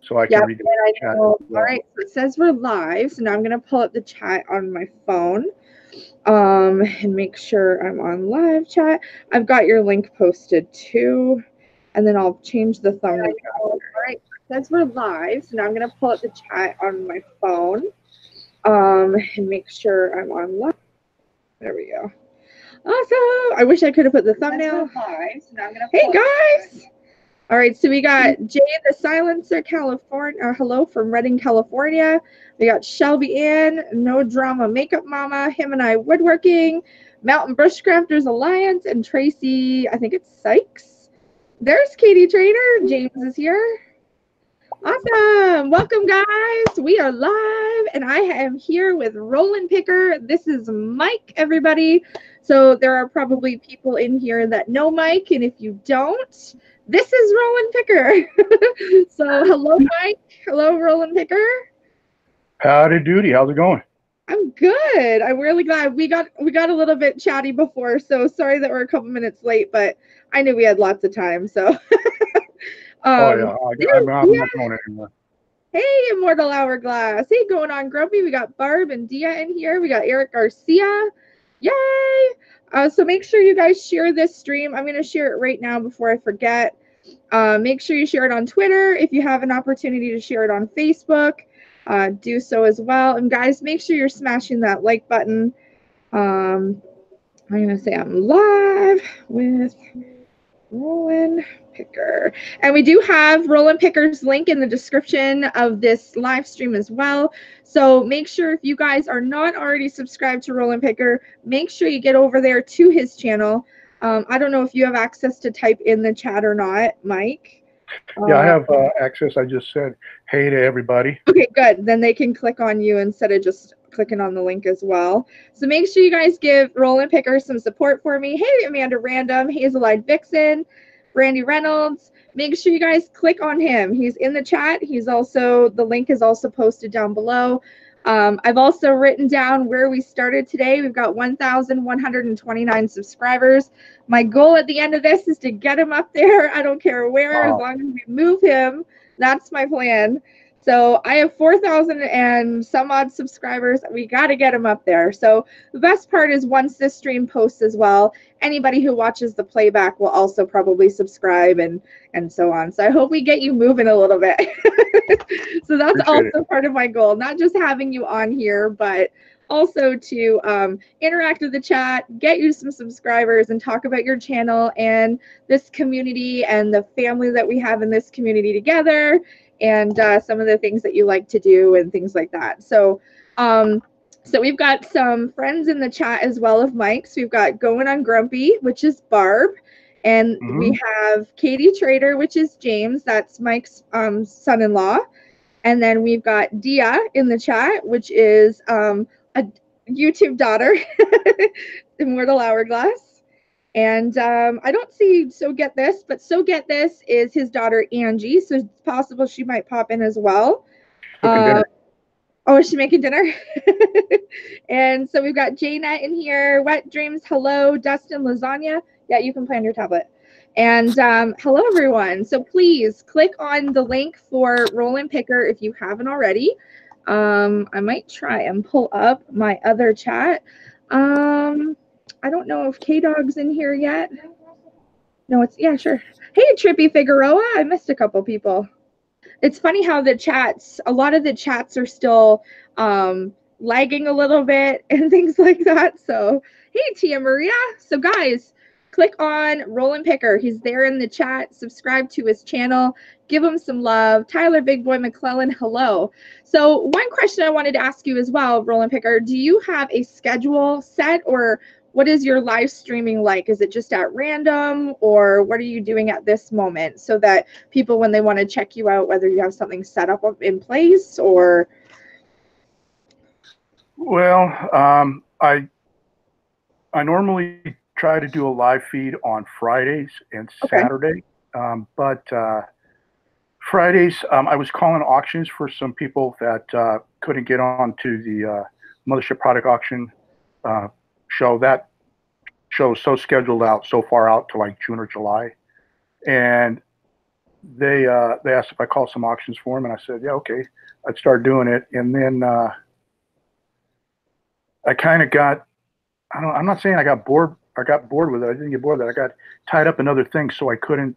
so I can read the chat as well. All right, so it says we're live. So now I'm gonna pull up the chat on my phone, and make sure I'm on live chat. I've got your link posted too, and then I'll change the thumbnail. All right, so it says we're live. So now I'm gonna pull up the chat on my phone, and make sure I'm on live. There we go. Awesome. I wish I could have put the thumbnail. Hey guys. All right, so we got Jay the Silencer, California. Hello from Redding, California. We got Shelby Ann, No Drama Makeup Mama, him and I Woodworking, Mountain Bushcrafters Alliance, and Tracy, I think it's Sykes. There's Katie Trader. James is here. Awesome. Welcome, guys. We are live, and I am here with Rollin Picker. This is Mike, everybody. So there are probably people in here that know Mike, and if you don't, this is Rollin Picker. So hello, Mike. Hello, Rollin Picker. Howdy doody. How's it going? I'm good. I'm really glad we got a little bit chatty before, so sorry that we're a couple minutes late, but I knew we had lots of time, so. Oh yeah, I'm not going anywhere. Hey, Immortal Hourglass. Hey, going on, Grumpy. We got Barb and Dia in here. We got Eric Garcia. Yay! So make sure you guys share this stream. I'm going to share it right now before I forget. Make sure you share it on Twitter. If you have an opportunity to share it on Facebook, do so as well. And guys, make sure you're smashing that like button. I'm going to say I'm live with Rollin Picker. And we do have Rollin Picker's link in the description of this live stream as well. So make sure if you guys are not already subscribed to Rollin Picker, make sure you get over there to his channel. I don't know if you have access to type in the chat or not, Mike. Yeah, I have access. I just said hey to everybody. Okay, good. Then they can click on you instead of just clicking on the link as well. So make sure you guys give Rollin Picker some support for me. Hey, Amanda Random, Hazelite Vixen, Brandy Reynolds. Make sure you guys click on him. He's in the chat. He's also, the link is also posted down below. I've also written down where we started today. We've got 1,129 subscribers. My goal at the end of this is to get him up there. I don't care where, as long as we move him. That's my plan. So I have 4,000 and some odd subscribers. We got to get him up there. So the best part is once this stream posts as well, anybody who watches the playback will also probably subscribe and so on. So I hope we get you moving a little bit. So that's also part of my goal, not just having you on here, but also to interact with the chat, get you some subscribers, and talk about your channel and this community and the family that we have in this community together, and some of the things that you like to do and things like that. So so we've got some friends in the chat as well of Mike's. We've got Going on Grumpy, which is Barb. And we have Katie Trader, which is James. That's Mike's son-in-law. And then we've got Dia in the chat, which is a YouTube daughter, Immortal Hourglass. And I don't see So Get This, but So Get This is his daughter, Angie. So it's possible she might pop in as well. Oh, is she making dinner? And so we've got Janet in here. Wet Dreams, hello. Dustin Lasagna. Yeah, you can play on your tablet. And hello, everyone. So please click on the link for Rollin Picker if you haven't already. I might try and pull up my other chat. I don't know if K-Dog's in here yet. No, it's, yeah, sure. Hey, Trippy Figueroa. I missed a couple people. It's funny how the chats, a lot of the chats are still lagging a little bit and things like that. So, hey, Tia Maria. So, guys, click on Rollin Picker. He's there in the chat. Subscribe to his channel. Give him some love. Tyler Big Boy McClellan, hello. So, one question I wanted to ask you as well, Rollin Picker, do you have a schedule set, or what is your live streaming like? Is it just at random, or what are you doing at this moment so that people, when they want to check you out, whether you have something set up in place or? Well, I normally try to do a live feed on Fridays and Saturday, but Fridays I was calling auctions for some people that couldn't get on to the Mothership Product Auction show. That show is so scheduled out, so far out to like June or July, and they asked if I called some auctions for them, and I said, yeah, okay. I'd start doing it, and then I kind of got, I'm not saying I got bored. I got bored with it. I didn't get bored with it. I got tied up in other things, so I couldn't,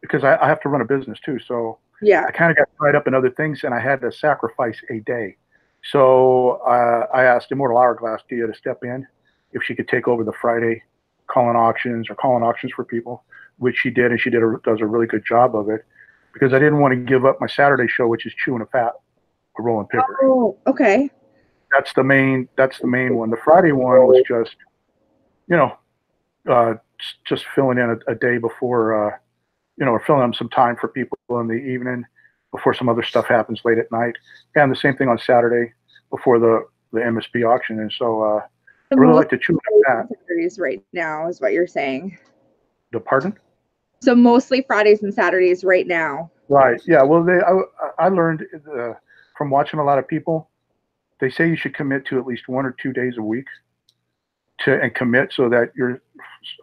because I have to run a business too. So Yeah. I kind of got tied up in other things, and I had to sacrifice a day. So I asked Immortal Hourglass Dia to step in if she could take over the Friday calling auctions for people, which she did, and she does a really good job of it, because I didn't want to give up my Saturday show, which is Chewing a Fat, a Rollin Picker. Oh, okay. That's the main one. The Friday one was just, you know, just filling in a day before, or filling in some time for people in the evening before some other stuff happens late at night. And the same thing on Saturday before the MSP auction. And so I really like to chew that. Saturdays right now is what you're saying. The pardon? So mostly Fridays and Saturdays right now. Right. Yeah. Well, I learned from watching a lot of people, they say you should commit to at least 1 or 2 days a week and commit, so that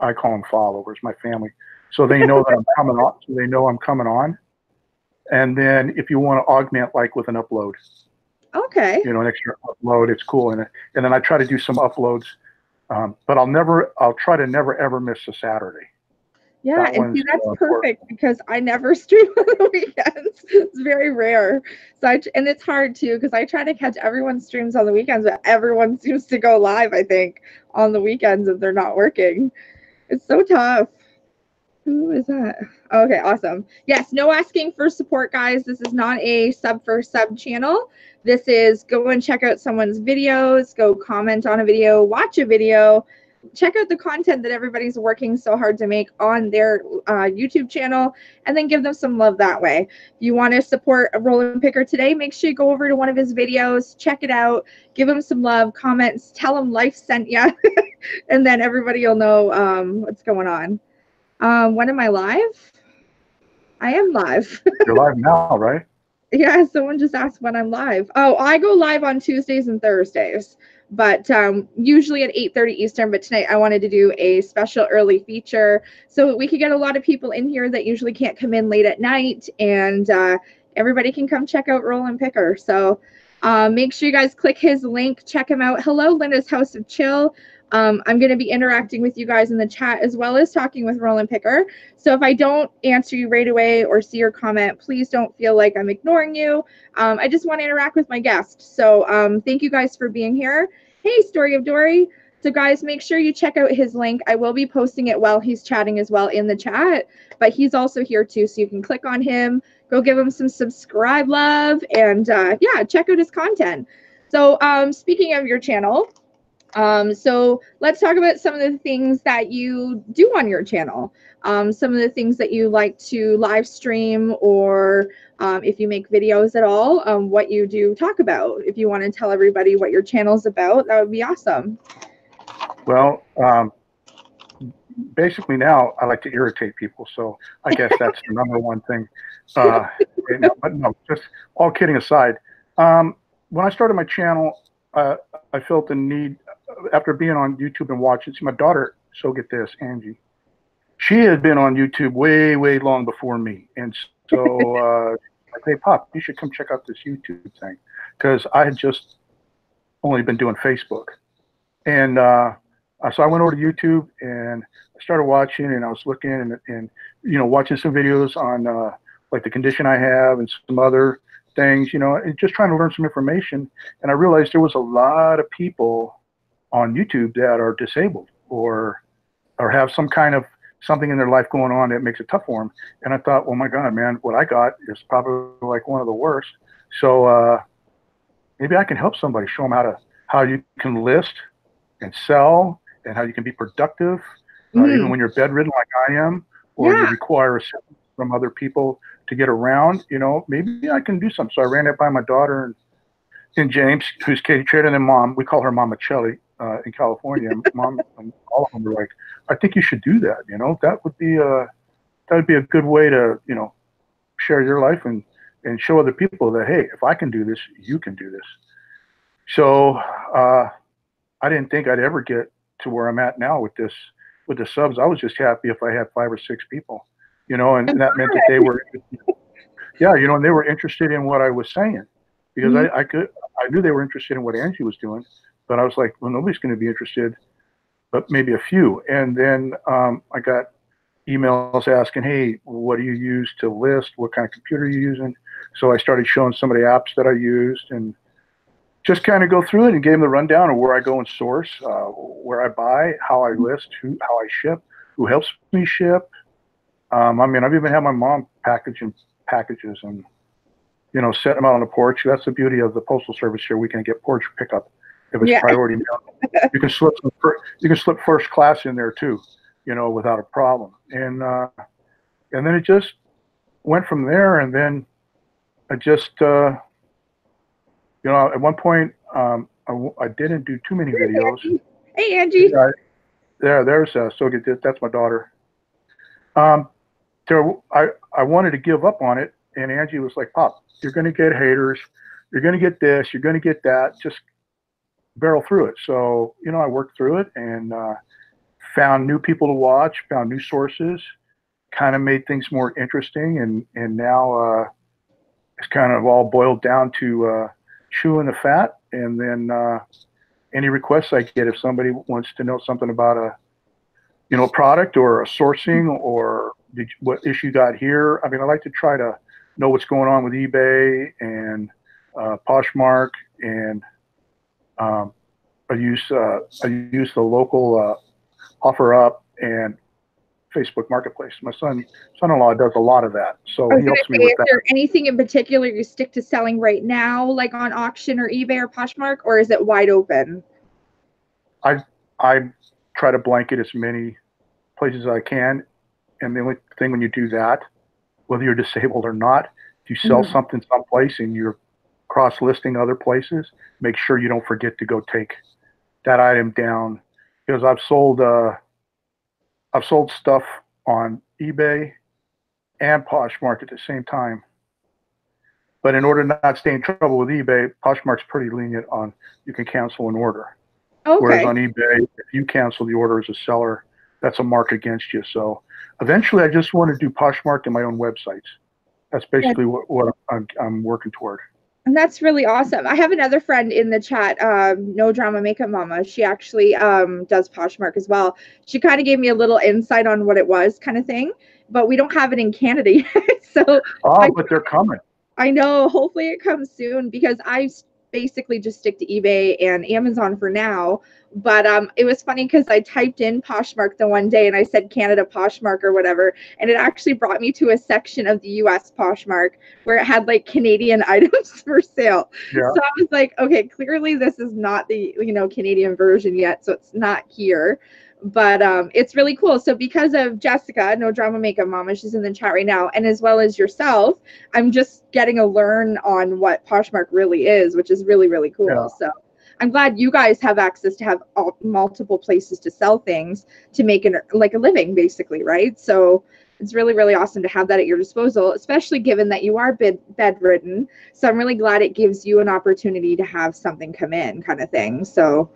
I call them followers, my family. So they know that I'm coming on. So they know I'm coming on. And then if you want to augment, like with an upload, okay, an extra upload, it's cool. And then I try to do some uploads, but I'll try to never ever miss a Saturday. Yeah, and see, that's perfect, because I never stream on the weekends. It's very rare. So and it's hard too, because I try to catch everyone's streams on the weekends, but everyone seems to go live, I think, on the weekends if they're not working. It's so tough. Who is that? Okay, awesome. Yes, no asking for support, guys. This is not a sub for sub channel. This is go and check out someone's videos, go comment on a video, watch a video, check out the content that everybody's working so hard to make on their YouTube channel, and then give them some love that way. If you want to support a Rollin Picker today, make sure you go over to one of his videos, check it out, give him some love, comments, tell him life sent you, and then everybody will know what's going on. When am I live? I am live. You're live now, right? Yeah, someone just asked when I'm live. Oh, I go live on Tuesdays and Thursdays, but usually at 8:30 Eastern. But tonight I wanted to do a special early feature so we could get a lot of people in here that usually can't come in late at night, and everybody can come check out Rollin Picker. So make sure you guys click his link, check him out. Hello, Linda's House of Chill. I'm going to be interacting with you guys in the chat as well as talking with Rollin Picker. So if I don't answer you right away or see your comment, please don't feel like I'm ignoring you. I just want to interact with my guest. So thank you guys for being here. Hey, Story of Dory. So guys, make sure you check out his link. I will be posting it while he's chatting as well in the chat, but he's also here too. So you can click on him, go give him some subscribe love, and yeah, check out his content. So speaking of your channel, so let's talk about some of the things that you do on your channel. Some of the things that you like to live stream, or if you make videos at all, what you do talk about. If you want to tell everybody what your channel's about, that would be awesome. Well, basically now I like to irritate people. So I guess that's the number one thing right now. But no, just all kidding aside, when I started my channel, I felt the need, after being on YouTube and watching, see my daughter, so get this, Angie, she had been on YouTube way, way long before me. And so I said, hey, Pop, you should come check out this YouTube thing. Because I had just only been doing Facebook. And so I went over to YouTube and I started watching, and I was looking and watching some videos on like the condition I have and some other things, and just trying to learn some information. And I realized there was a lot of people on YouTube that are disabled or have some kind of something in their life going on that makes it tough for them. And I thought, well, my God, man, what I got is probably like one of the worst. So maybe I can help somebody, show them how you can list and sell, and how you can be productive, even when you're bedridden like I am, or you require assistance from other people to get around. Maybe I can do something. So I ran it by my daughter and James, who's Katie Trader, and then Mom. We call her Mama Chelly in California. Mom, and all of them were like, I think you should do that. That would be a good way to share your life and show other people that, hey, if I can do this, you can do this. So I didn't think I'd ever get to where I'm at now with the subs. I was just happy if I had 5 or 6 people, you know, and that meant that they were, yeah, you know, and they were interested in what I was saying, because I knew they were interested in what Angie was doing, but I was like, well, nobody's going to be interested, but maybe a few. And then I got emails asking, hey, what do you use to list? What kind of computer are you using? So I started showing some of the apps that I used, and just kind of go through it and gave them the rundown of where I go and source, where I buy, how I list, how I ship, who helps me ship. I mean, I've even had my mom packaging packages and, you know, set them out on the porch. That's the beauty of the Postal Service here. We can get porch pickup if it's priority mail. You can slip first class in there too, you know, without a problem. And then it just went from there. And then I just, you know, at one point, I didn't do too many videos. Hey, Angie. There's so that's my daughter. I wanted to give up on it, and Angie was like, Pop, you're going to get haters. You're going to get this. You're going to get that. Just barrel through it. So, you know, I worked through it and found new people to watch, found new sources, kind of made things more interesting. And now it's kind of all boiled down to chewing the fat. And then any requests I get, if somebody wants to know something about a, you know, product or a sourcing or what issue got here. I mean, I like to try to know what's going on with eBay and Poshmark, and I use the local OfferUp and Facebook Marketplace. My son-in-law does a lot of that, so he helps me with that. Is there anything in particular you stick to selling right now, like on auction or eBay or Poshmark, or is it wide open? I try to blanket as many places as I can, and the only thing when you do that, whether you're disabled or not, if you sell something someplace and you're cross-listing other places, make sure you don't forget to go take that item down, because I've sold stuff on eBay and Poshmark at the same time. But in order not to stay in trouble with eBay, Poshmark's pretty lenient on you can cancel an order. Okay. Whereas on eBay, if you cancel the order as a seller, that's a mark against you. So eventually I just want to do Poshmark in my own websites. That's basically what I'm working toward. And that's really awesome. I have another friend in the chat, No Drama Makeup Mama. She actually does Poshmark as well. She kind of gave me a little insight on what it was, kind of thing, but we don't have it in Canada yet. So but they're coming. I know. Hopefully it comes soon, because I basically just stick to eBay and Amazon for now. But it was funny because I typed in Poshmark the one day and I said Canada Poshmark or whatever, and it actually brought me to a section of the US Poshmark where it had like Canadian items for sale. Yeah. So I was like, okay, clearly this is not the, you know, Canadian version yet, so it's not here. But it's really cool. So because of Jessica, No Drama Makeup Mama, she's in the chat right now, and as well as yourself, I'm just getting a learn on what Poshmark really is, which is really, really cool. Yeah. So I'm glad you guys have access to have multiple places to sell things to make it like a living, basically, right? So it's really, really awesome to have that at your disposal, especially given that you are bedridden. So I'm really glad it gives you an opportunity to have something come in, kind of thing. So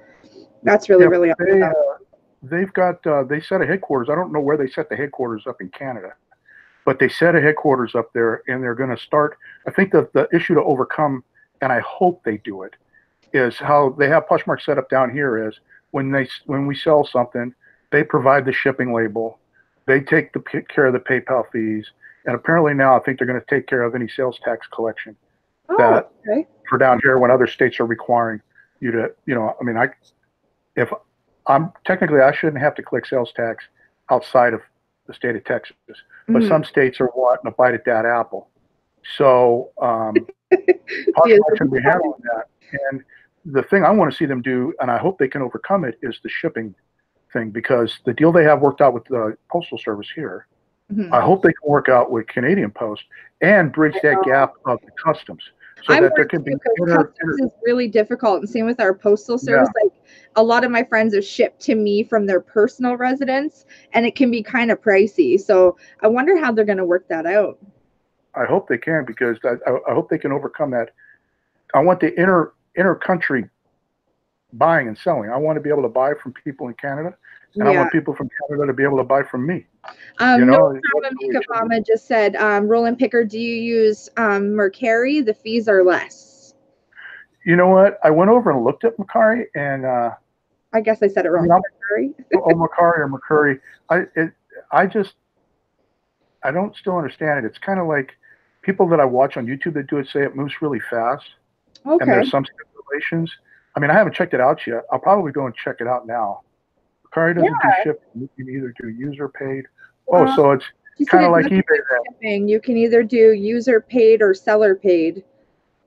that's really, really awesome. They've got, they set a headquarters. I don't know where they set the headquarters up in Canada, but they set a headquarters up there, and they're going to start. I think that the issue to overcome, and I hope they do it, is how they have Poshmark set up down here is when we sell something, they provide the shipping label, they take care of the PayPal fees, and apparently now I think they're going to take care of any sales tax collection for down here when other states are requiring you to, you know, I mean, if I'm technically, I shouldn't have to collect sales tax outside of the state of Texas, but some states are wanting to bite at that apple. So Poshmark should be handling that. And the thing I want to see them do, and I hope they can overcome it, is the shipping thing, because the deal they have worked out with the Postal Service here, I hope they can work out with Canadian Post and bridge that gap of the customs. So that there can be customs is really difficult, and same with our postal service. Yeah. Like a lot of my friends are shipped to me from their personal residence, and it can be kind of pricey. So I wonder how they're going to work that out. I hope they can, because I hope they can overcome that. I want the inter country buying and selling. I want to be able to buy from people in Canada, and I want people from Canada to be able to buy from me. No Drama Makeup Mama just said, Rollin Picker, do you use Mercari? The fees are less. You know what? I went over and looked at Mercari, and I guess I said it wrong. Mercari. Mercari or Mercari. I don't still understand it. It's kind of like people that I watch on YouTube that do it say it moves really fast. Okay. And there's some stipulations. I mean, I haven't checked it out yet. I'll probably go and check it out now. Mercari doesn't do shipping. You can either do user paid. So it's kind of like eBay then. You can either do user paid or seller paid.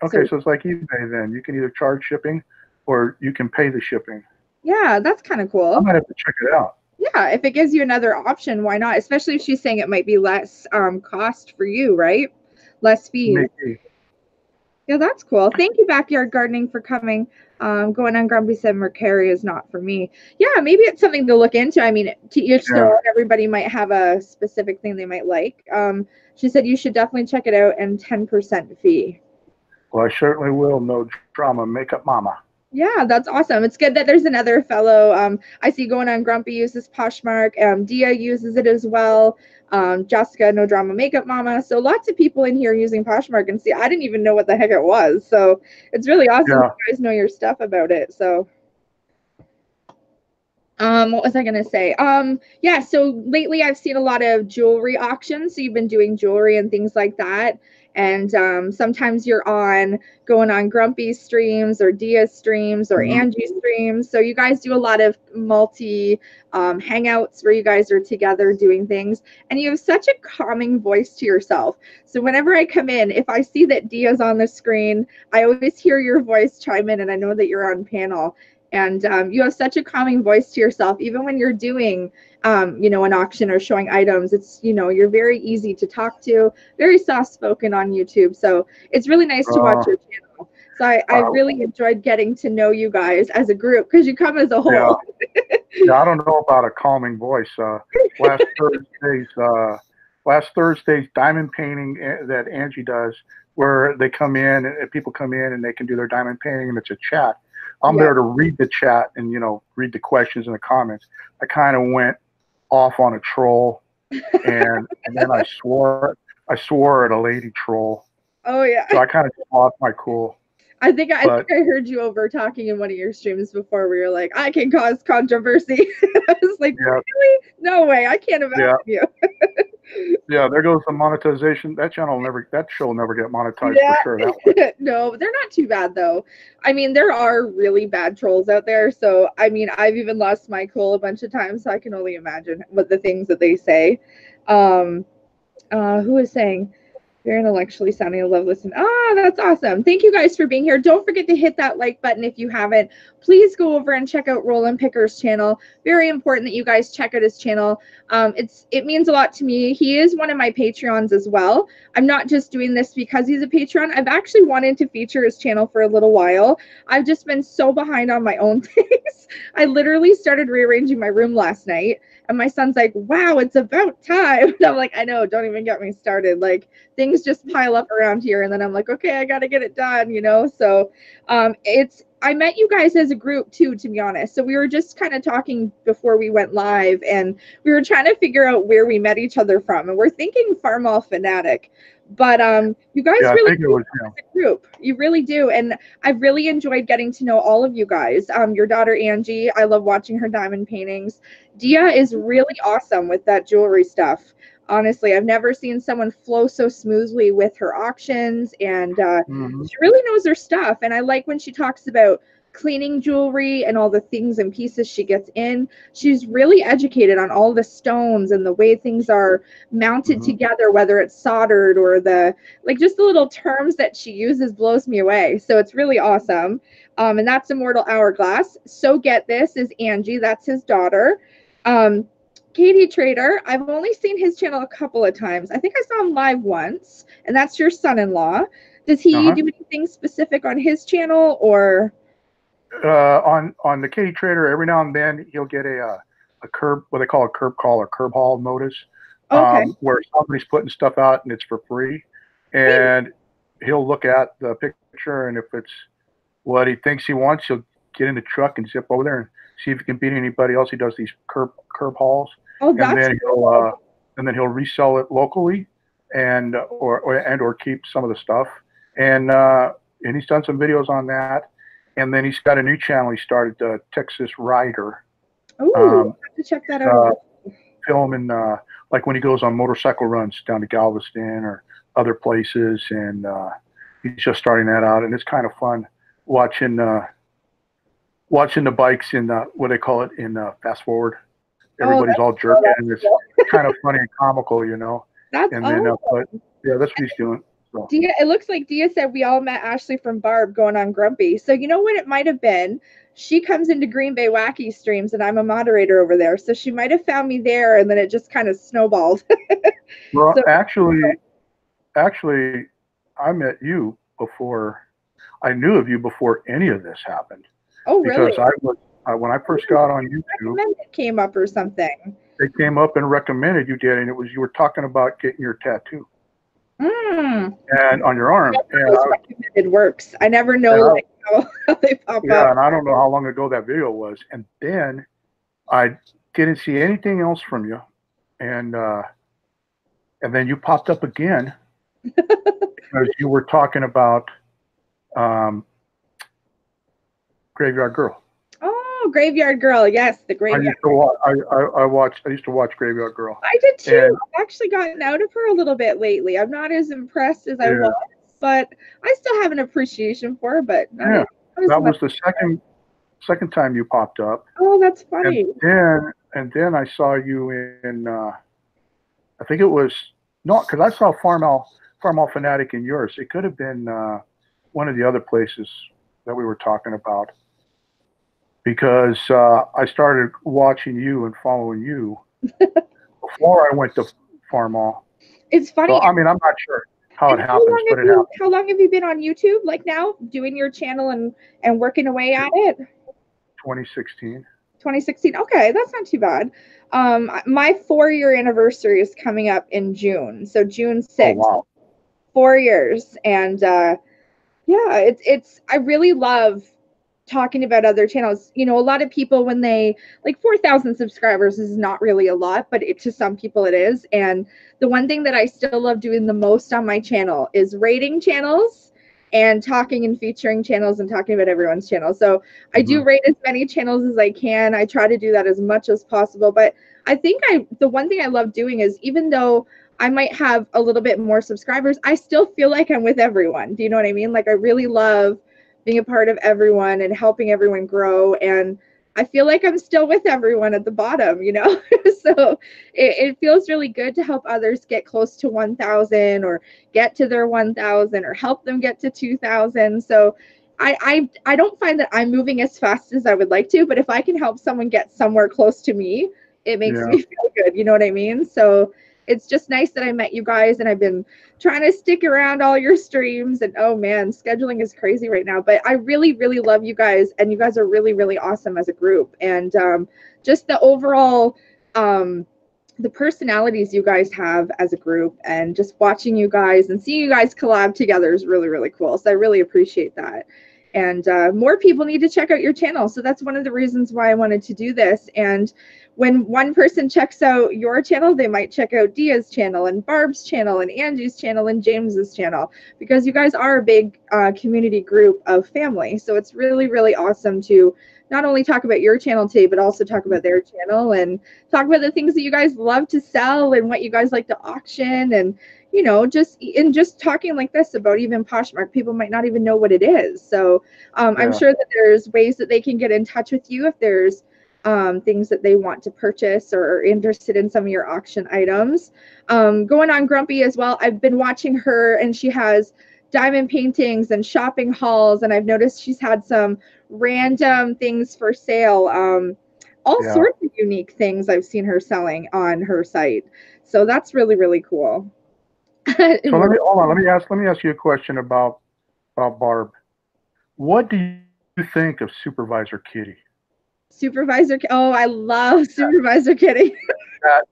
Okay, so it's like eBay then. You can either charge shipping or you can pay the shipping. Yeah, that's kind of cool. I might have to check it out. Yeah, if it gives you another option, why not? Especially if she's saying it might be less cost for you, right? Less fees. Maybe. Yeah, that's cool. Thank you, Backyard Gardening, for coming. Going on Grumpy said Mercari is not for me. Yeah, maybe it's something to look into. I mean, to each their own. Everybody might have a specific thing they might like. She said you should definitely check it out and 10% fee. Well, I certainly will. No Drama Makeup Mama. Yeah, that's awesome. It's good that there's another fellow. I see going on Grumpy uses Poshmark. Dia uses it as well. Jessica, No Drama Makeup Mama. So lots of people in here using Poshmark. And see, I didn't even know what the heck it was. So it's really awesome you guys know your stuff about it. So what was I going to say? Yeah, so lately I've seen a lot of jewelry auctions. So you've been doing jewelry and things like that. And sometimes you're going on Grumpy streams or Dia's streams or Angie's streams. So you guys do a lot of multi hangouts where you guys are together doing things. And you have such a calming voice to yourself. So whenever I come in, if I see that Dia's on the screen, I always hear your voice chime in and I know that you're on panel. And you have such a calming voice to yourself, even when you're doing, an auction or showing items. It's, you're very easy to talk to, very soft-spoken on YouTube. So it's really nice to watch your channel. So I really enjoyed getting to know you guys as a group because you come as a whole. Yeah, I don't know about a calming voice. Last Thursday's diamond painting that Angie does, where they come in and people come in and they can do their diamond painting and it's a chat. I'm there to read the chat and, read the questions and the comments. I kind of went off on a troll and then I swore at a lady troll. Oh, yeah. So I kind of lost my cool. I think I heard you over talking in one of your streams before where you're like, I can cause controversy. I was like, really? No way. I can't imagine you. Yeah, there goes the monetization. That show will never get monetized for sure. No, they're not too bad though. I mean, there are really bad trolls out there. So, I mean, I've even lost my cool a bunch of times. So I can only imagine what the things that they say. Who is saying, very intellectually sounding, I love listening. That's awesome. Thank you guys for being here. Don't forget to hit that like button if you haven't. Please go over and check out Rollin Picker's channel. Very important that you guys check out his channel. It means a lot to me. He is one of my Patreons as well. I'm not just doing this because he's a Patreon. I've actually wanted to feature his channel for a little while. I've just been so behind on my own things. I literally started rearranging my room last night. And my son's like, wow, it's about time. And I'm like, I know, don't even get me started. Like, things just pile up around here. And then I'm like, okay, I got to get it done, So I met you guys as a group too, to be honest. So we were just kind of talking before we went live. And we were trying to figure out where we met each other from. And we're thinking Farmall Fanatic. But you guys really do as a group. You really do. And I've really enjoyed getting to know all of you guys. Your daughter, Angie, I love watching her diamond paintings. Dia is really awesome with that jewelry stuff. Honestly, I've never seen someone flow so smoothly with her auctions. And she really knows her stuff. And I like when she talks about cleaning jewelry and all the things and pieces she gets in. She's really educated on all the stones and the way things are mounted together, whether it's soldered or just the little terms that she uses blows me away. So it's really awesome. And that's Immortal Hourglass. So Get This is Angie. That's his daughter. Katie Trader, I've only seen his channel a couple of times. I think I saw him live once, and that's your son-in-law. Does he do anything specific on his channel or? On the Katie Trader, every now and then he'll get a curb, what they call a curb call or curb haul notice, where somebody's putting stuff out and it's for free, and he'll look at the picture, and if it's what he thinks he wants, he'll get in the truck and zip over there and see if he can beat anybody else. He does these curb hauls, Oh, and that's then he'll resell it locally, and or keep some of the stuff. And he's done some videos on that. And then he's got a new channel he started, Texas Rider. Oh, I have to check that out. Filming like when he goes on motorcycle runs down to Galveston or other places, and he's just starting that out, and it's kind of fun watching the bikes in what they call it in fast forward. Everybody's all jerking, and it's kind of funny and comical, you know. That's awesome. But yeah, that's what he's doing. So. Dia, it looks like Dia said we all met Ashley from Barb going on Grumpy. So you know what it might have been? She comes into Green Bay Wacky streams, and I'm a moderator over there. So she might have found me there, and then it just kind of snowballed. Well, so, actually, I met you before. I knew of you before any of this happened. Oh, really? Because when I first got on YouTube, it came up or something. They came up and recommended you did, and you were talking about getting your tattoo. And on your arm. And recommended works. I never know how they pop up. Yeah, and I don't know how long ago that video was. And then I didn't see anything else from you, and then you popped up again because you were talking about Graveyard Girl. Oh, Graveyard Girl, yes, the Graveyard. I used to watch Graveyard Girl. I did too. And I've actually gotten out of her a little bit lately. I'm not as impressed as I was, but I still have an appreciation for her. But that was the second time you popped up. Oh, that's funny. And then I saw you in I think it was because I saw Farmall Fanatic in yours. It could have been one of the other places that we were talking about. Because I started watching you and following you before I went to Farmall. It's funny. So, I mean, I'm not sure how it happens, but it happens. How long have you been on YouTube? Like now, doing your channel and working away at it? 2016. 2016. Okay, that's not too bad. My 4-year anniversary is coming up in June. So June 6th. Oh, wow. 4 years. And yeah, it's I really love talking about other channels. You know, a lot of people, when they 4,000 subscribers is not really a lot, but to some people it is. And the one thing that I still love doing the most on my channel is rating channels and talking and featuring channels and talking about everyone's channel. So I do rate as many channels as I can. I try to do that as much as possible. But I think the one thing I love doing is, even though I might have a little bit more subscribers, I still feel like I'm with everyone. Do you know what I mean? Like, I really love being a part of everyone and helping everyone grow. And I feel like I'm still with everyone at the bottom, you know? So it feels really good to help others get close to 1,000 or get to their 1,000 or help them get to 2,000. So I don't find that I'm moving as fast as I would like to, but if I can help someone get somewhere close to me, it makes me feel good. You know what I mean? So it's just nice that I met you guys, and I've been trying to stick around all your streams, and oh man, scheduling is crazy right now, but I really, really love you guys, and you guys are really, really awesome as a group. And just the overall, the personalities you guys have as a group, and just watching you guys and seeing you guys collab together is really, really cool. So I really appreciate that. And more people need to check out your channel. So that's one of the reasons why I wanted to do this. And when one person checks out your channel, they might check out Dia's channel and Barb's channel and Angie's channel and James's channel, because you guys are a big community group of family. So it's really, really awesome to not only talk about your channel today, but also talk about their channel and talk about the things that you guys love to sell and what you guys like to auction. And you know, just talking like this about even Poshmark, people might not even know what it is. So I'm sure that there's ways that they can get in touch with you if there's things that they want to purchase or are interested in some of your auction items. Going on Grumpy as well, I've been watching her, and she has diamond paintings and shopping hauls, and I've noticed she's had some random things for sale, all sorts of unique things I've seen her selling on her site. So that's really, really cool. So let me ask you a question about Barb. What do you think of Supervisor Kitty? Oh, I love Supervisor Kitty. That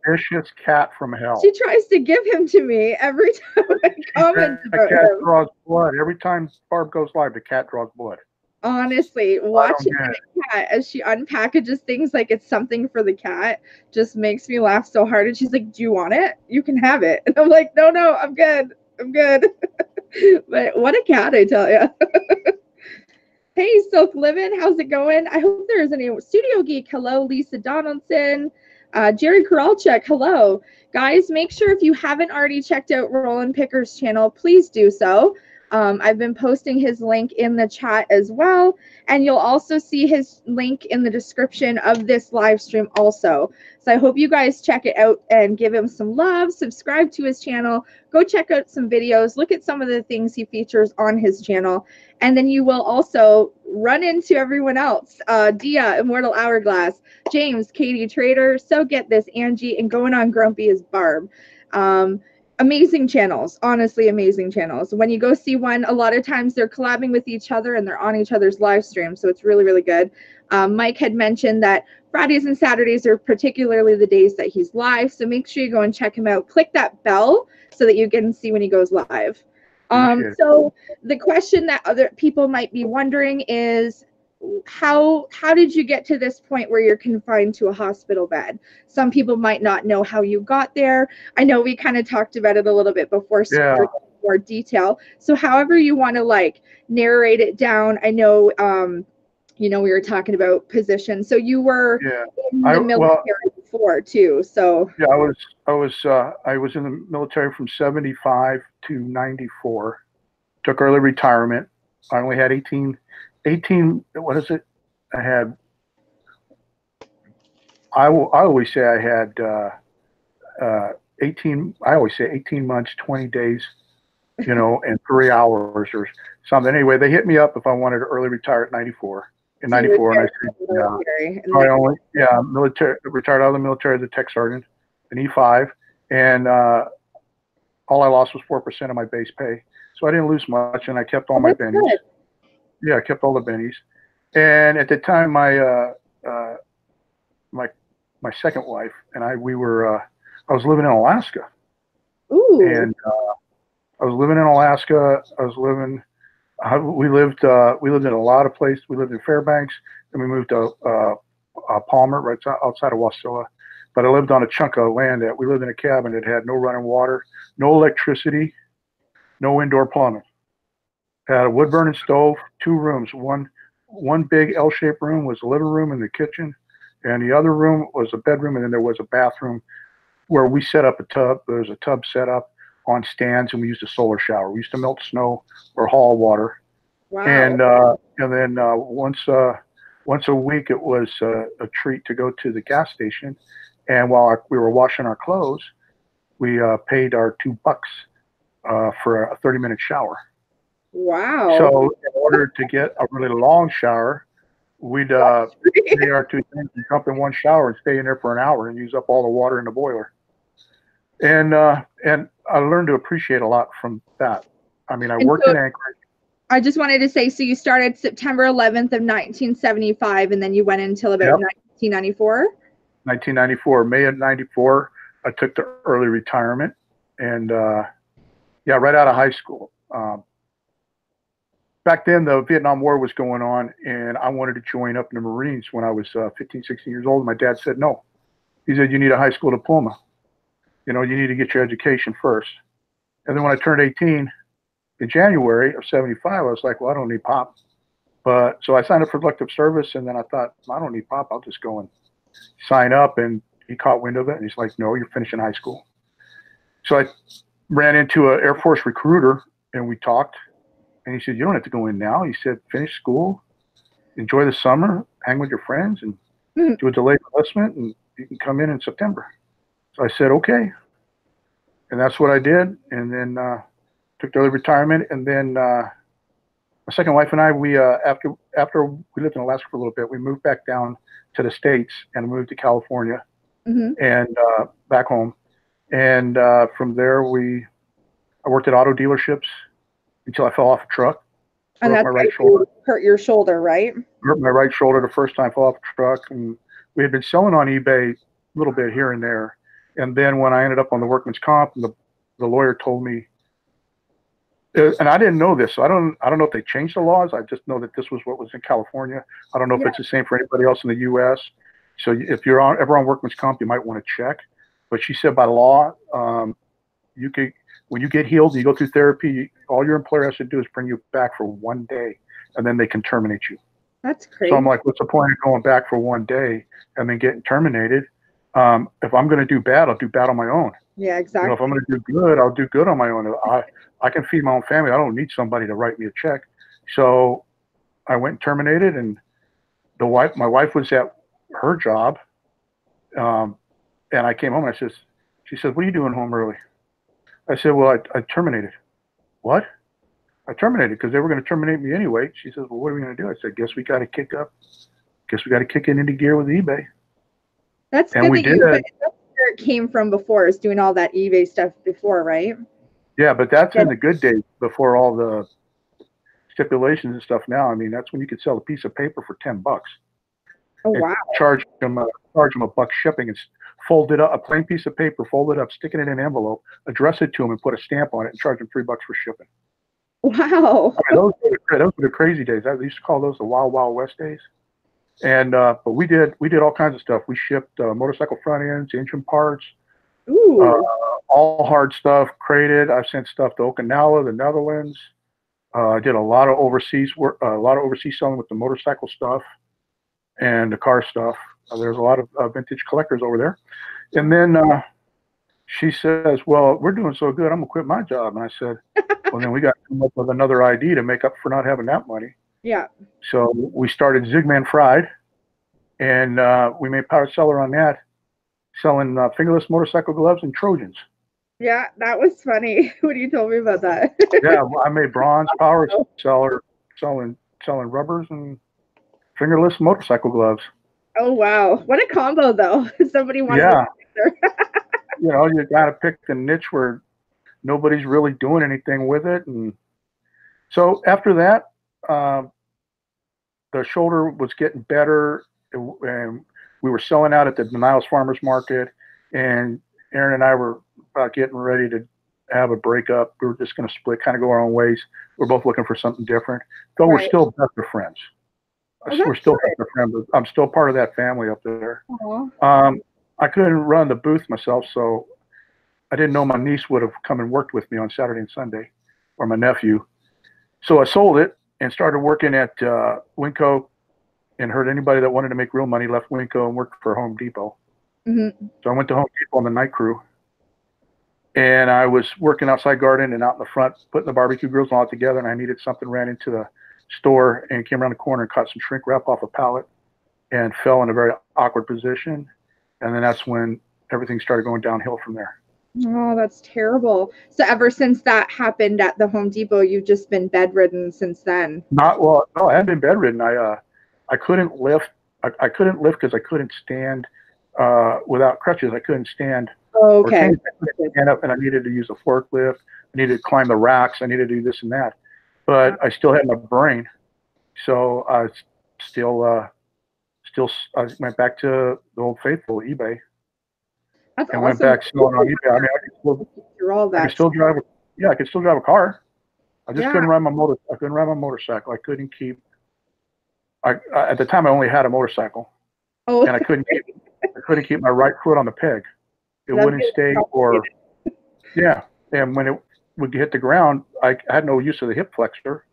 vicious cat from hell. She tries to give him to me every time I comment about him. The cat draws blood. Every time Barb goes live, the cat draws blood. Honestly, I don't watching get it. my cat as she unpackages things like it's something for the cat just makes me laugh so hard. And she's like, "Do you want it? You can have it." And I'm like, "No, no, I'm good. I'm good." But what a cat, I tell you. Hey, Silk Livin', how's it going? I hope there isn't any Studio Geek. Hello, Lisa Donaldson. Jerry Koralchuk, hello. Guys, make sure if you haven't already checked out Rollin Picker's channel, please do so. I've been posting his link in the chat as well, and you'll also see his link in the description of this live stream also. So I hope you guys check it out and give him some love, subscribe to his channel, go check out some videos, look at some of the things he features on his channel, and then you will also run into everyone else. Dia, Immortal Hourglass, James, Katie Trader, So Get This, Angie, and Going On Grumpy is Barb. Amazing channels, honestly, amazing channels. When you go see one, a lot of times they're collabing with each other and they're on each other's live stream, so it's really, really good. Mike had mentioned that Fridays and Saturdays are particularly the days that he's live, so make sure you go and check him out. Click that bell so that you can see when he goes live. So the question that other people might be wondering is, how did you get to this point where you're confined to a hospital bed? Some people might not know how you got there. I know we kind of talked about it a little bit before, so Yeah. more detail. So however you want to like narrate it down. I know you know, we were talking about position. So you were in the military before too. So yeah, I was in the military from 75 to 94. Took early retirement. I only had 18, what is it? I always say I had 18, I always say 18 months, 20 days, you know, and 3 hours or something. Anyway, they hit me up if I wanted to early retire at 94. In 94, and I said, military, retired out of the military as a tech sergeant, an E5, and all I lost was 4% of my base pay. So I didn't lose much, and I kept all my bennies. Good. Yeah, I kept all the bennies. And at the time, my my second wife and I I was living in Alaska. Ooh. And I was living in Alaska. We lived in a lot of places. We lived in Fairbanks, and we moved to Palmer, right outside of Wasilla. But I lived on a chunk of land we lived in a cabin that had no running water, no electricity, no indoor plumbing. Had a wood burning stove, 2 rooms. One big L-shaped room was the living room and the kitchen, and the other room was a bedroom, and then there was a bathroom where we set up a tub. There was a tub set up on stands, and we used a solar shower. We used to melt snow or haul water. Wow. And then once a week, it was a treat to go to the gas station. And while we were washing our clothes, we paid our $2 for a 30-minute shower. Wow. So in order to get a really long shower, we'd pay our 2 cents and jump in one shower and stay in there for an hour and use up all the water in the boiler. And I learned to appreciate a lot from that. I mean, I worked in Anchorage. I just wanted to say, so you started September 11th of 1975, and then you went until about 1994? 1994. May of 94, I took the early retirement. And, right out of high school. Back then, the Vietnam War was going on, and I wanted to join up in the Marines when I was 15, 16 years old. My dad said no. He said, you need a high school diploma. You know, you need to get your education first. And then when I turned 18 in January of 75, I was like, well, I don't need pop. But so I signed up for elective service, and then I thought, I don't need pop. I'll just go and sign up. And he caught wind of it, and he's like, no, you're finishing high school. So I ran into an Air Force recruiter, and we talked. And he said, you don't have to go in now. He said, finish school, enjoy the summer, hang with your friends, and do a delayed enlistment, and you can come in September. So I said, okay. And that's what I did. And then took the early retirement. And then my second wife and I, we after we lived in Alaska for a little bit, we moved back down to the States and moved to California and back home. And from there, I worked at auto dealerships until I fell off a truck. And that's my right shoulder. Hurt your shoulder, right? Hurt my right shoulder the first time, fell off a truck. And we had been selling on eBay a little bit here and there. And then when I ended up on the workman's comp, the lawyer told me, And I didn't know this, so I don't know if they changed the laws. I just know that this was what was in California. I don't know if Yeah. it's the same for anybody else in the U.S. So if you're ever on workman's comp, you might want to check. But she said by law, you could, when you get healed, you go through therapy, all your employer has to do is bring you back for 1 day, and then they can terminate you. That's crazy. So I'm like, what's the point of going back for 1 day and then getting terminated? If I'm going to do bad, I'll do bad on my own. Yeah, exactly. You know, if I'm going to do good, I'll do good on my own. I can feed my own family. I don't need somebody to write me a check. So I went and terminated, and my wife was at her job, and I came home and she said, what are you doing home early? I said, well, I terminated. What? I terminated because they were going to terminate me anyway. She says, well, what are we going to do? I said, guess we got to kick it into gear with eBay. That's and good we that did you, but that's where it came from before, is doing all that eBay stuff before, right? Yeah, but that's in the good days before all the stipulations and stuff now. I mean, that's when you could sell a piece of paper for $10. Oh, wow. Charge them $1 shipping and fold it up, a plain piece of paper, fold it up, stick it in an envelope, address it to them, and put a stamp on it, and charge them $3 for shipping. Wow. I mean, those were the crazy days. I used to call those the Wild Wild West days. And but we did all kinds of stuff. We shipped motorcycle front ends, engine parts, all hard stuff, crated. I sent stuff to Okinawa, the Netherlands. I did a lot of overseas work, a lot of overseas selling with the motorcycle stuff and the car stuff. There's a lot of vintage collectors over there. And then she says, well, we're doing so good, I'm going to quit my job. And I said, well, then we got to come up with another ID to make up for not having that money. Yeah. So we started Zigman Fried, and we made power seller on that, selling fingerless motorcycle gloves and Trojans. Yeah, that was funny when you told me about that. Yeah, I made bronze power seller selling rubbers and fingerless motorcycle gloves. Oh, wow. What a combo, though. Somebody wanted to there. You know, you got to pick the niche where nobody's really doing anything with it. And so after that, the shoulder was getting better, and we were selling out at the Niles Farmers Market, and Aaron and I were about getting ready to have a breakup. We were just going to split, kind of go our own ways. We're both looking for something different, though we're still best of friends. We're still best of friends. I'm still part of that family up there. I couldn't run the booth myself, so I didn't know my niece would have come and worked with me on Saturday and Sunday, or my nephew. So I sold it and started working at Winco, and heard anybody that wanted to make real money left Winco and worked for Home Depot. Mm-hmm. So I went to Home Depot on the night crew, and I was working outside garden and out in the front, putting the barbecue grills all together, and I needed something, ran into the store and came around the corner and caught some shrink wrap off a pallet and fell in a very awkward position. And then that's when everything started going downhill from there. Oh, that's terrible. So ever since that happened at the Home Depot, you've just been bedridden since then? No, I hadn't been bedridden. I couldn't lift. I couldn't lift because I couldn't stand without crutches. I couldn't stand. Oh, okay. I couldn't stand up, and I needed to use a forklift. I needed to climb the racks. I needed to do this and that. But I still had my brain, so I I went back to the old faithful eBay. That's and awesome. Went back selling on eBay. I mean, I could still drive. I could still drive a car. I just couldn't ride my I couldn't ride my motorcycle. I couldn't keep. At the time I only had a motorcycle, and I couldn't keep my right foot on the peg. It wouldn't stay. And when it would hit the ground, I had no use of the hip flexor.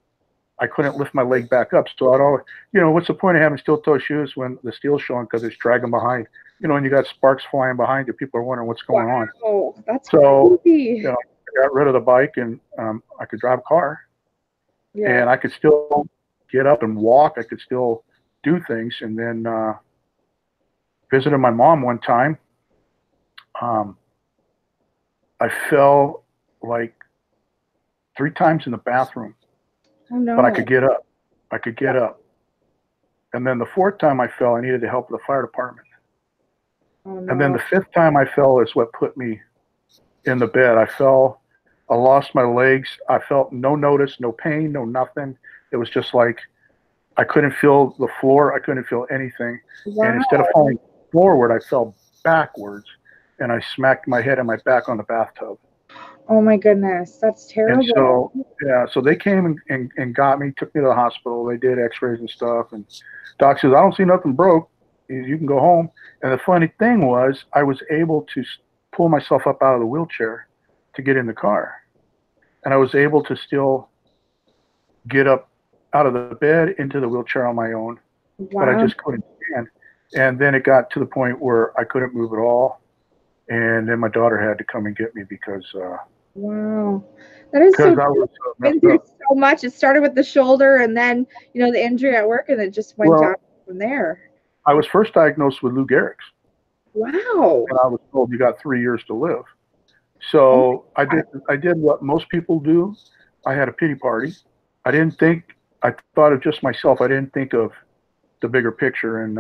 I couldn't lift my leg back up. So I'd always, what's the point of having steel toe shoes when the steel's showing because it's dragging behind? And you got sparks flying behind you. People are wondering what's going on. Oh, that's crazy. I got rid of the bike, and I could drive a car, and I could still get up and walk. I could still do things. And then visited my mom one time. I fell like 3 times in the bathroom. Oh, no. But I could get up. And then the 4th time I fell, I needed the help of the fire department. Oh, no. And then the 5th time I fell is what put me in the bed. I lost my legs. I felt no notice, no pain, no nothing. It was just like I couldn't feel the floor. I couldn't feel anything. Wow. And instead of falling forward, I fell backwards, and I smacked my head and my back on the bathtub. Oh my goodness, that's And terrible. so, yeah, so they came and got me, took me to the hospital. They did x-rays and stuff. And doc says, I don't see nothing broke. You can go home. And the funny thing was, I was able to pull myself up out of the wheelchair to get in the car. And I was able to still get up out of the bed into the wheelchair on my own. Wow. But I just couldn't stand. And then it got to the point where I couldn't move at all. And then my daughter had to come and get me because wow, that is so. I was Been through so much. It started with the shoulder, and then the injury at work, and it just went down from there. I was first diagnosed with Lou Gehrig's. Wow. And I was told you got 3 years to live. So I did what most people do. I had a pity party. I thought of just myself. I didn't think of the bigger picture. And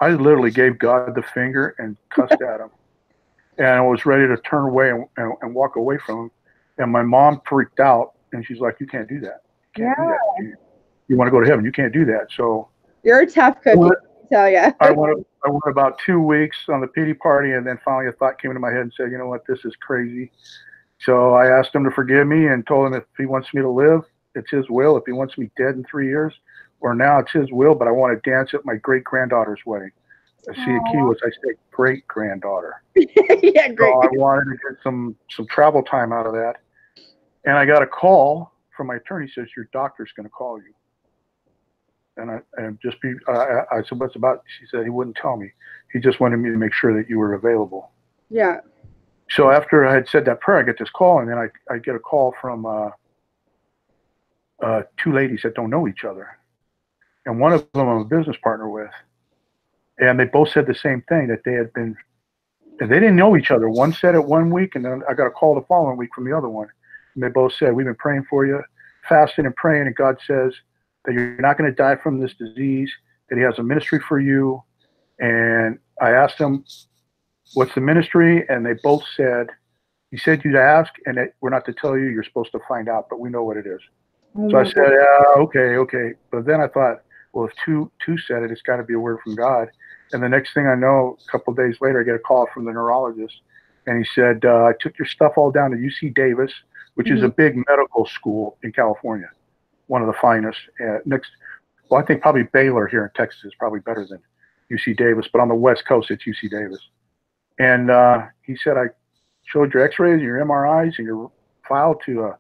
I literally gave God the finger and cussed at him. And I was ready to turn away and walk away from him. And my mom freaked out, and she's like, you can't do that. You can't do that. You want to go to heaven. You can't do that. So you're a tough cookie, I tell you. I went about 2 weeks on the pity party, and then finally a thought came into my head and said, you know what, this is crazy. So I asked him to forgive me and told him if he wants me to live, it's his will. If he wants me dead in 3 years or now, it's his will, but I want to dance at my great-granddaughter's wedding. See, the key was I said great-granddaughter. Yeah, great. So I wanted to get some travel time out of that. And I got a call from my attorney, says, your doctor's going to call you. And I said, what's about? She said, he wouldn't tell me. He just wanted me to make sure that you were available. Yeah. So after I had said that prayer, I get this call, and then I get a call from two ladies that don't know each other. And one of them I'm a business partner with. And they both said the same thing, that they didn't know each other. One said it 1 week, and then I got a call the following week from the other one. And they both said, we've been praying for you, fasting and praying, and God says that you're not going to die from this disease, that he has a ministry for you. And I asked them, what's the ministry? And they both said, he said you'd ask, and that we're not to tell you, you're supposed to find out, but we know what it is. So I said, okay. But then I thought, well, if two said it, it's got to be a word from God. And the next thing I know, a couple of days later, I get a call from the neurologist, and he said, I took your stuff all down to UC Davis, which is a big medical school in California, one of the finest. I think probably Baylor here in Texas is probably better than UC Davis, but on the West Coast, it's UC Davis. And he said, I showed your x-rays, your MRIs, and your file to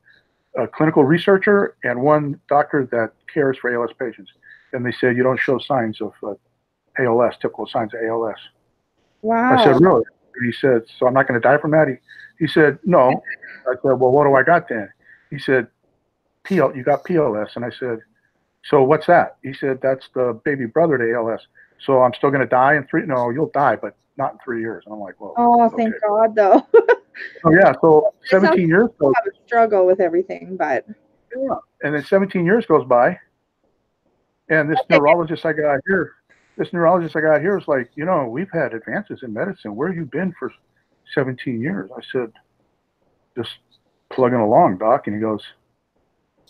a clinical researcher and one doctor that cares for ALS patients. And they said, you don't show signs of ALS, typical signs of ALS. Wow. I said, really? And he said, so I'm not going to die from that? He said, no. I said, well, what do I got then? He said, you got PLS. And I said, so what's that? He said, that's the baby brother to ALS. So I'm still going to die in 3? No, you'll die, but not in 3 years. And I'm like, well. Oh, thank God, though. Oh, yeah. So 17 years goes. I have a struggle with everything, but. Yeah. And then 17 years goes by. And this neurologist I got here is like, we've had advances in medicine. Where have you been for 17 years? I said, just plugging along, doc. And he goes,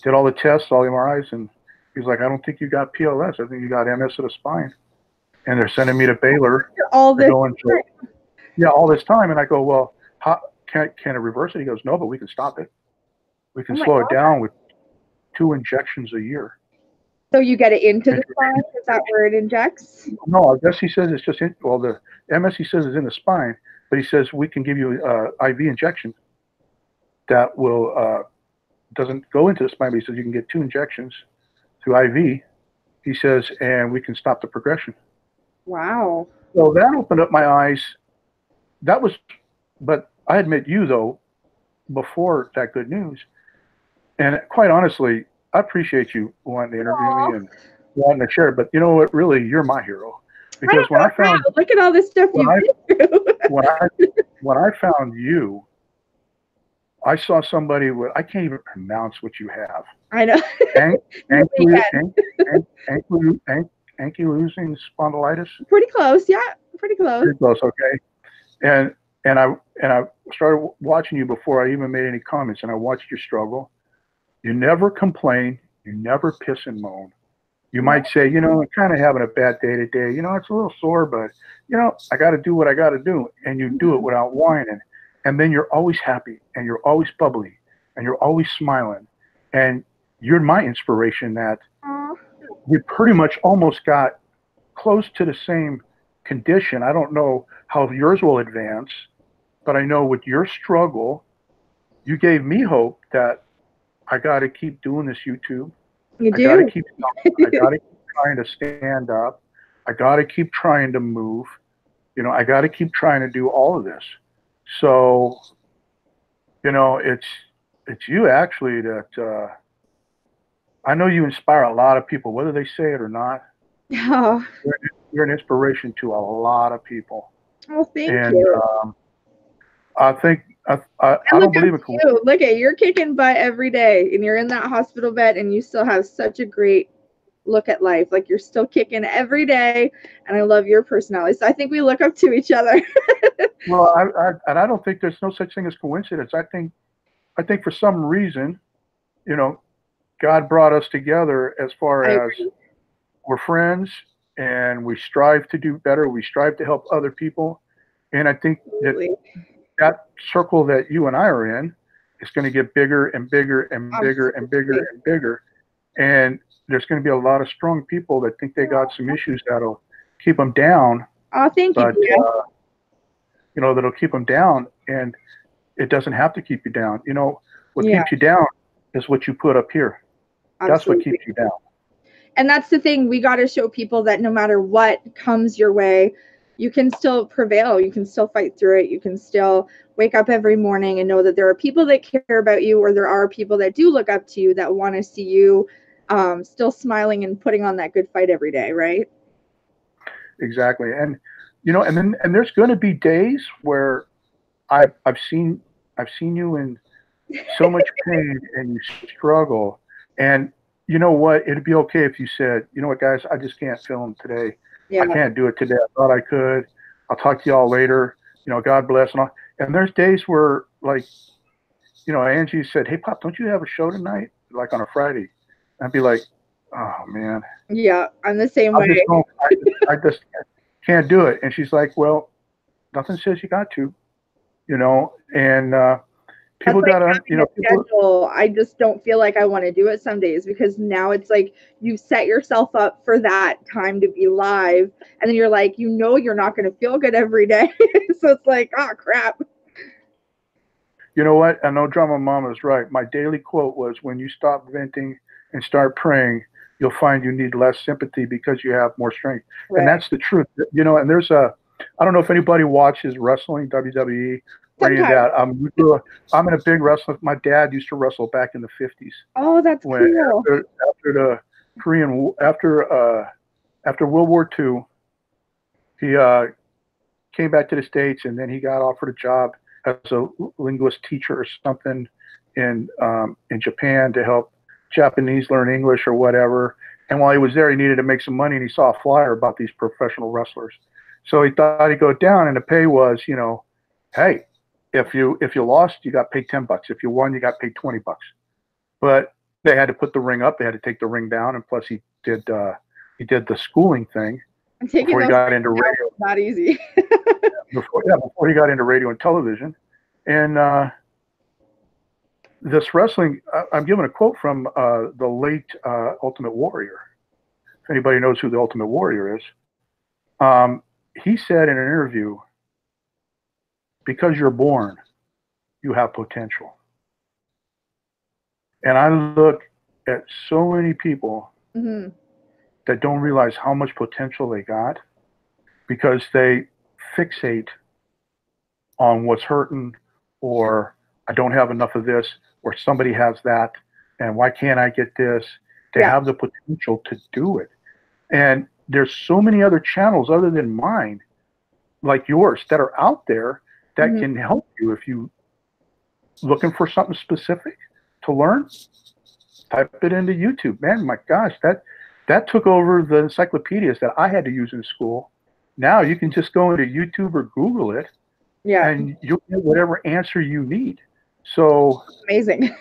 did all the tests, all the MRIs, and he's like, I don't think you got PLS. I think you got MS of the spine. And they're sending me to Baylor. All this time. And I go, well, can it reverse it? He goes, no, but we can stop it. We can slow it down with 2 injections a year. So you get it into the spine? Is that where it injects? No, I guess he says it's just the MS he says is in the spine, but he says we can give you IV injection that will doesn't go into the spine, but he says you can get 2 injections through IV. He says, and we can stop the progression. Wow. So that opened up my eyes. But I had met you though before that good news, and quite honestly, I appreciate you wanting to interview me and wanting to share. But you know what? Really, you're my hero. Because when I found, look at all this stuff you've been through. when I found you, I saw somebody with, I can't even pronounce what you have. I know. Ankylosing spondylitis. Pretty close, yeah. Pretty close. Pretty close, okay. And I started watching you before I even made any comments, and I watched your struggle. You never complain. You never piss and moan. You might say, I'm kind of having a bad day today. It's a little sore, but, I got to do what I got to do. And you do it without whining. and then you're always happy and you're always bubbly and you're always smiling, and you're my inspiration. That Aw. we pretty much almost got close to the same condition. I don't know how yours will advance, but I know with your struggle, you gave me hope that I got to keep doing this YouTube. You I got to do? keep I got to keep trying to stand up. I got to keep trying to move. You know, I got to keep trying to do all of this. So, you know, it's you actually that I know you inspire a lot of people, whether they say it or not. Oh, You're an inspiration to a lot of people. oh, thank And you. I think I And don't look believe at it. you. Look at you're kicking butt every day, and you're in that hospital bed, and you still have such a great look at life. Like you're still kicking every day, and I love your personality. So I think we look up to each other. Well, and I don't think there's no such thing as coincidence. I think for some reason, you know, God brought us together as I far as agree. we're friends and we strive to do better. We strive to help other people. And I think Absolutely. that circle that you and I are in is going to get bigger and bigger and bigger and bigger and bigger. And there's going to be a lot of strong people that think they got some issues that'll keep them down. Oh, thank you. But, you know, that'll keep them down. And it doesn't have to keep you down. You know, what keeps you down is what you put up here. That's what keeps you down. And that's the thing. We got to show people that no matter what comes your way, you can still prevail. You can still fight through it. You can still wake up every morning and know that there are people that care about you, or there are people that do look up to you, that want to see you still smiling and putting on that good fight every day, right? Exactly. And, you know, and there's going to be days where I've seen you in so much pain and you struggle. And you know what? It'd be okay if you said, you know what, guys, I just can't film today. Yeah. I can't do it today. I thought I could. I'll talk to y'all later. You know, God bless. And there's days where, like, you know, Angie said, hey, Pop, don't you have a show tonight? Like on a Friday. I'd be like, oh, man. Yeah, I'm the same way. I just can't do it. And she's like, well, nothing says you got to, you know, and people got to, you know, schedule. I just don't feel like I want to do it some days, because now it's like you've set yourself up for that time to be live, and then you're like, you know, you're not going to feel good every day. So it's like, oh, crap. You know what? I know Drama Mama is right. My daily quote was, when you stop venting and start praying, you'll find you need less sympathy because you have more strength. Right. And that's the truth. You know, and there's I don't know if anybody watches wrestling, WWE, or any of that. I'm in a big wrestling. My dad used to wrestle back in the 50s. Oh, that's cool. After the Korean, after World War II, he came back to the States, and then he got offered a job as a linguist teacher or something in Japan to help Japanese learn English or whatever. And while he was there, he needed to make some money, and he saw a flyer about these professional wrestlers. So he thought he'd go down, and the pay was, you know, hey, if you lost, you got paid $10. If you won, you got paid $20. But they had to put the ring up, they had to take the ring down, and plus he did the schooling thing before he got into radio. Not easy. before he got into radio and television. And this wrestling, I'm giving a quote from the late Ultimate Warrior. If anybody knows who the Ultimate Warrior is, he said in an interview, because you're born, you have potential. And I look at so many people that don't realize how much potential they got because they fixate on what's hurting, or I don't have enough of this, or somebody has that, and why can't I get this? They have the potential to do it. And there's so many other channels other than mine, like yours, that are out there that can help you. If you looking for something specific to learn, type it into YouTube. Man, my gosh, that took over the encyclopedias that I had to use in school. Now you can just go into YouTube or Google it, and you'll get whatever answer you need. So amazing.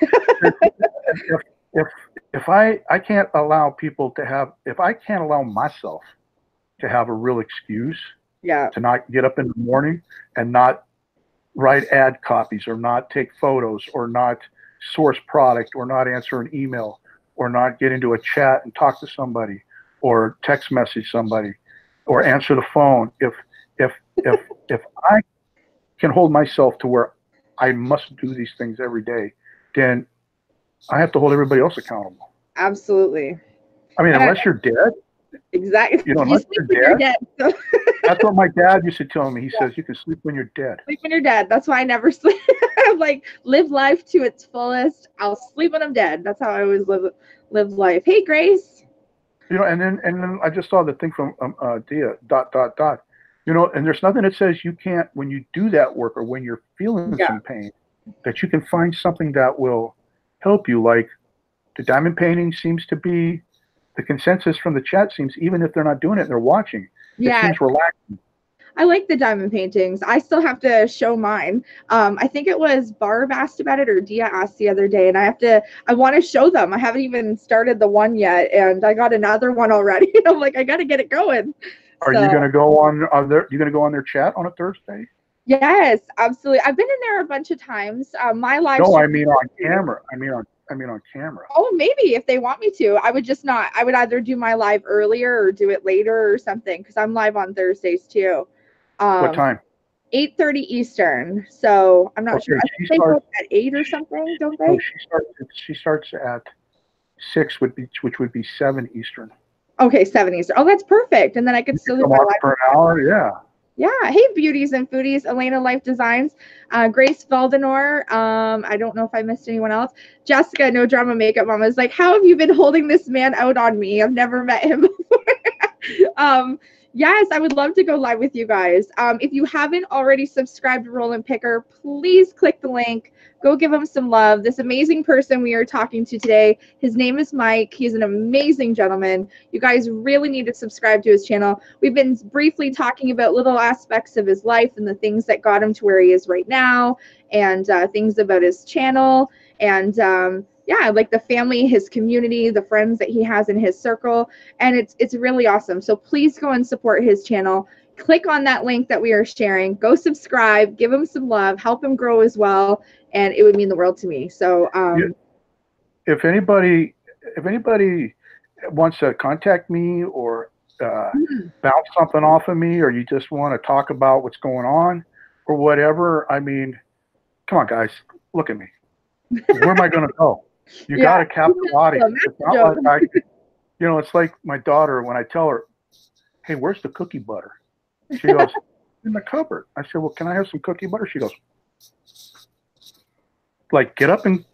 if I can't allow people to have, if I can't allow myself to have a real excuse to not get up in the morning and not write ad copies or not take photos or not source product or not answer an email or not get into a chat and talk to somebody or text message somebody or answer the phone. If I can hold myself to where I must do these things every day, then I have to hold everybody else accountable. Absolutely. I mean, unless you're dead. Exactly. You know, you sleep when you're dead. So. That's what my dad used to tell me. He says, you can sleep when you're dead. Sleep when you're dead. That's why I never sleep. I'm like, live life to its fullest. I'll sleep when I'm dead. That's how I always live life. Hey, Grace. You know, and then I just saw the thing from Dia, ... You know, and there's nothing that says you can't, when you do that work or when you're feeling some pain, that you can find something that will help you. Like the diamond painting seems to be, the consensus from the chat seems, even if they're not doing it, they're watching. It seems relaxing. I like the diamond paintings. I still have to show mine. I think it was Barb asked about it or Dia asked the other day, and I want to show them. I haven't even started the one yet, and I got another one already. I'm like, I got to get it going. Are you going to go on? You going to go on their chat on a Thursday? Yes, absolutely. I've been in there a bunch of times. My live. No, I mean on camera. I mean on camera. Oh, maybe if they want me to. I would just not. I would either do my live earlier or do it later or something because I'm live on Thursdays too. What time? 8:30 Eastern. So I'm not sure. I think they go at 8 or something, don't they? No, she starts at 6, which would be 7 Eastern. Okay, 7 Eastern. Oh, that's perfect. And then I could still do my live for an hour. Yeah. Yeah. Hey, beauties and foodies. Elena Life Designs. Grace Valdenor. I don't know if I missed anyone else. Jessica, No Drama Makeup Mama, is like, how have you been holding this man out on me? I've never met him before. Yes, I would love to go live with you guys. If you haven't already subscribed to Rollin Picker, please click the link. Go give him some love. This amazing person we are talking to today, his name is Mike. He's an amazing gentleman. You guys really need to subscribe to his channel. We've been briefly talking about little aspects of his life and the things that got him to where he is right now, and things about his channel. And yeah, like the family, his community, the friends that he has in his circle, and it's really awesome. So please go and support his channel. Click on that link that we are sharing. Go subscribe, give him some love, help him grow as well, and it would mean the world to me. So if anybody wants to contact me or bounce something off of me, or you just want to talk about what's going on or whatever, I mean, come on, guys, look at me. Where am I going to go? You got a captive audience. It's not like you know, it's like my daughter when I tell her, hey, where's the cookie butter? She goes, in the cupboard. I said, well, can I have some cookie butter? She goes, like, get up and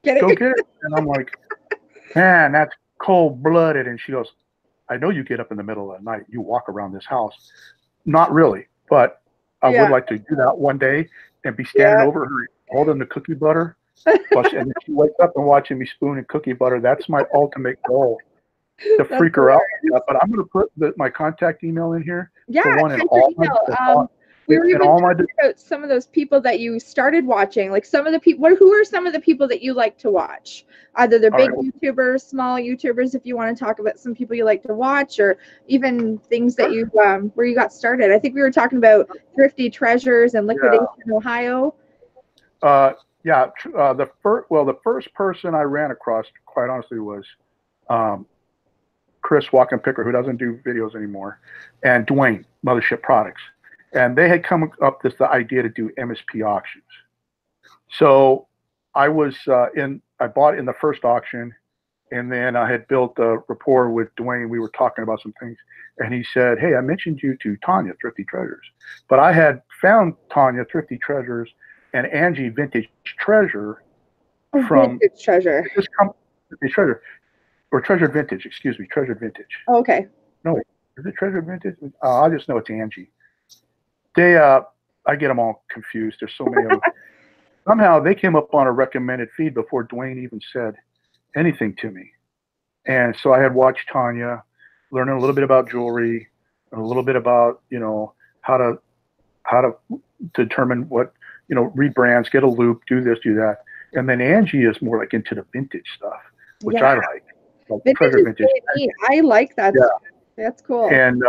go get it. And I'm like, man, that's cold-blooded. And she goes, I know you get up in the middle of the night. You walk around this house. Not really, but I would like to do that one day and be standing over her holding the cookie butter. And she wakes up and watching me spoon and cookie butter. That's my ultimate goal, to freak her out. But I'm going to put my contact email in here. Yeah, we were even talking about some of those people that you started watching, like some of the people. Who are some of the people that you like to watch? Either they're big YouTubers, small YouTubers. If you want to talk about some people you like to watch, or even things that you where you got started. I think we were talking about Thrifty Treasures and Liquidation Ohio. The first person I ran across, quite honestly, was Chris Walking Picker, who doesn't do videos anymore, and Dwayne, Mothership Products. And they had come up with the idea to do MSP auctions. So I bought in the first auction, and then I had built a rapport with Dwayne. We were talking about some things, and he said, hey, I mentioned you to Tanya, Thrifty Treasures. But I had found Tanya, Thrifty Treasures, and Angie, Vintage Treasure, from Vintage Treasure. Vintage Treasure, or Treasured Vintage, excuse me, Treasured Vintage. Oh, okay. No, is it Treasured Vintage? I just know it's Angie. I get them all confused. There's so many of them. Somehow they came up on a recommended feed before Dwayne even said anything to me. And so I had watched Tanya, learning a little bit about jewelry, and a little bit about, you know, how to determine what, you know, read brands, get a loop, do this, do that. And then Angie is more like into the vintage stuff, which I like. Vintage. I like that. Yeah. That's cool. And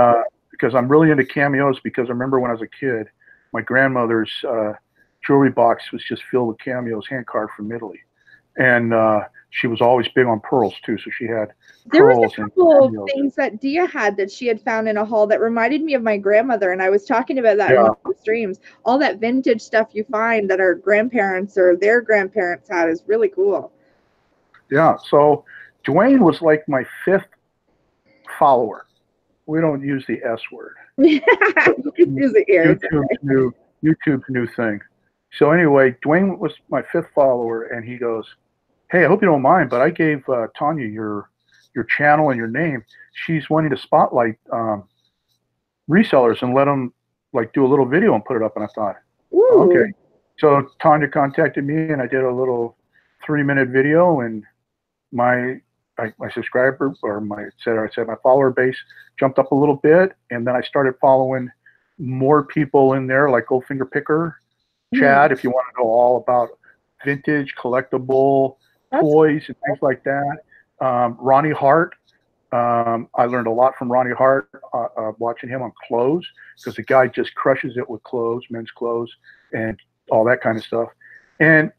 because I'm really into cameos, because I remember when I was a kid, my grandmother's jewelry box was just filled with cameos, hand carved from Italy, and she was always big on pearls too. So she had there was pearls a and couple of cameos. things that Dia had that she had found in a haul that reminded me of my grandmother, and I was talking about that in Yeah, one of the streams. All that vintage stuff you find that our grandparents or their grandparents had is really cool. yeah. So Dwayne was like my 5th follower. We don't use the S word. You can use it here. It's okay. YouTube's new thing. So anyway, Dwayne was my 5th follower, and he goes, "Hey, I hope you don't mind, but I gave Tanya your channel and your name. She's wanting to spotlight resellers and let them like do a little video and put it up." And I thought, oh, Ooh. okay. So Tanya contacted me, and I did a little 3-minute video, and my subscriber or my follower base jumped up a little bit, and then I started following more people in there, like Goldfinger Picker, Chad, if you want to know all about vintage collectible toys and things like that. Ronnie Hart. I learned a lot from Ronnie Hart watching him on clothes, because the guy just crushes it with clothes, men's clothes, and all that kind of stuff. And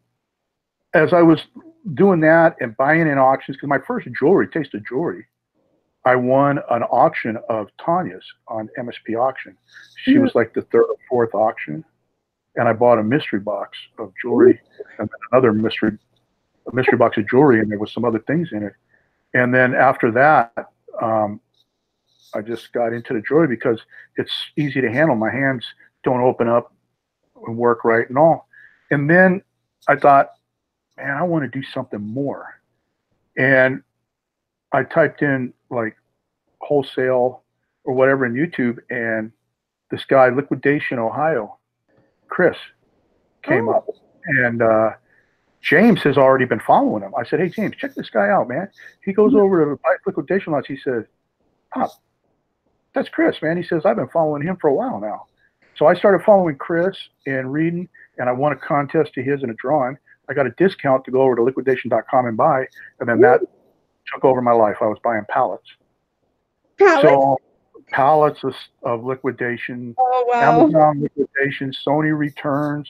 as I was doing that and buying in auctions, because my first taste of jewelry, I won an auction of Tanya's on MSP auction. She was like the 3rd or 4th auction, and I bought a mystery box of jewelry and then another mystery box of jewelry, and there was some other things in it. And then after that, I just got into the jewelry because it's easy to handle. My hands don't open up and work right and all. And then I thought, man, I want to do something more. And I typed in like wholesale or whatever in YouTube, and this guy, Liquidation Ohio, Chris, came up. And James has already been following him. I said, hey, James, check this guy out, man. He goes over to Liquidation Lots. He says, Pop, that's Chris, man. He says, I've been following him for a while now. So I started following Chris and reading, and I won a contest to his in a drawing. I got a discount to go over to liquidation.com and buy, and then that took over my life. I was buying pallets. So pallets of liquidation, Amazon liquidation, Sony returns,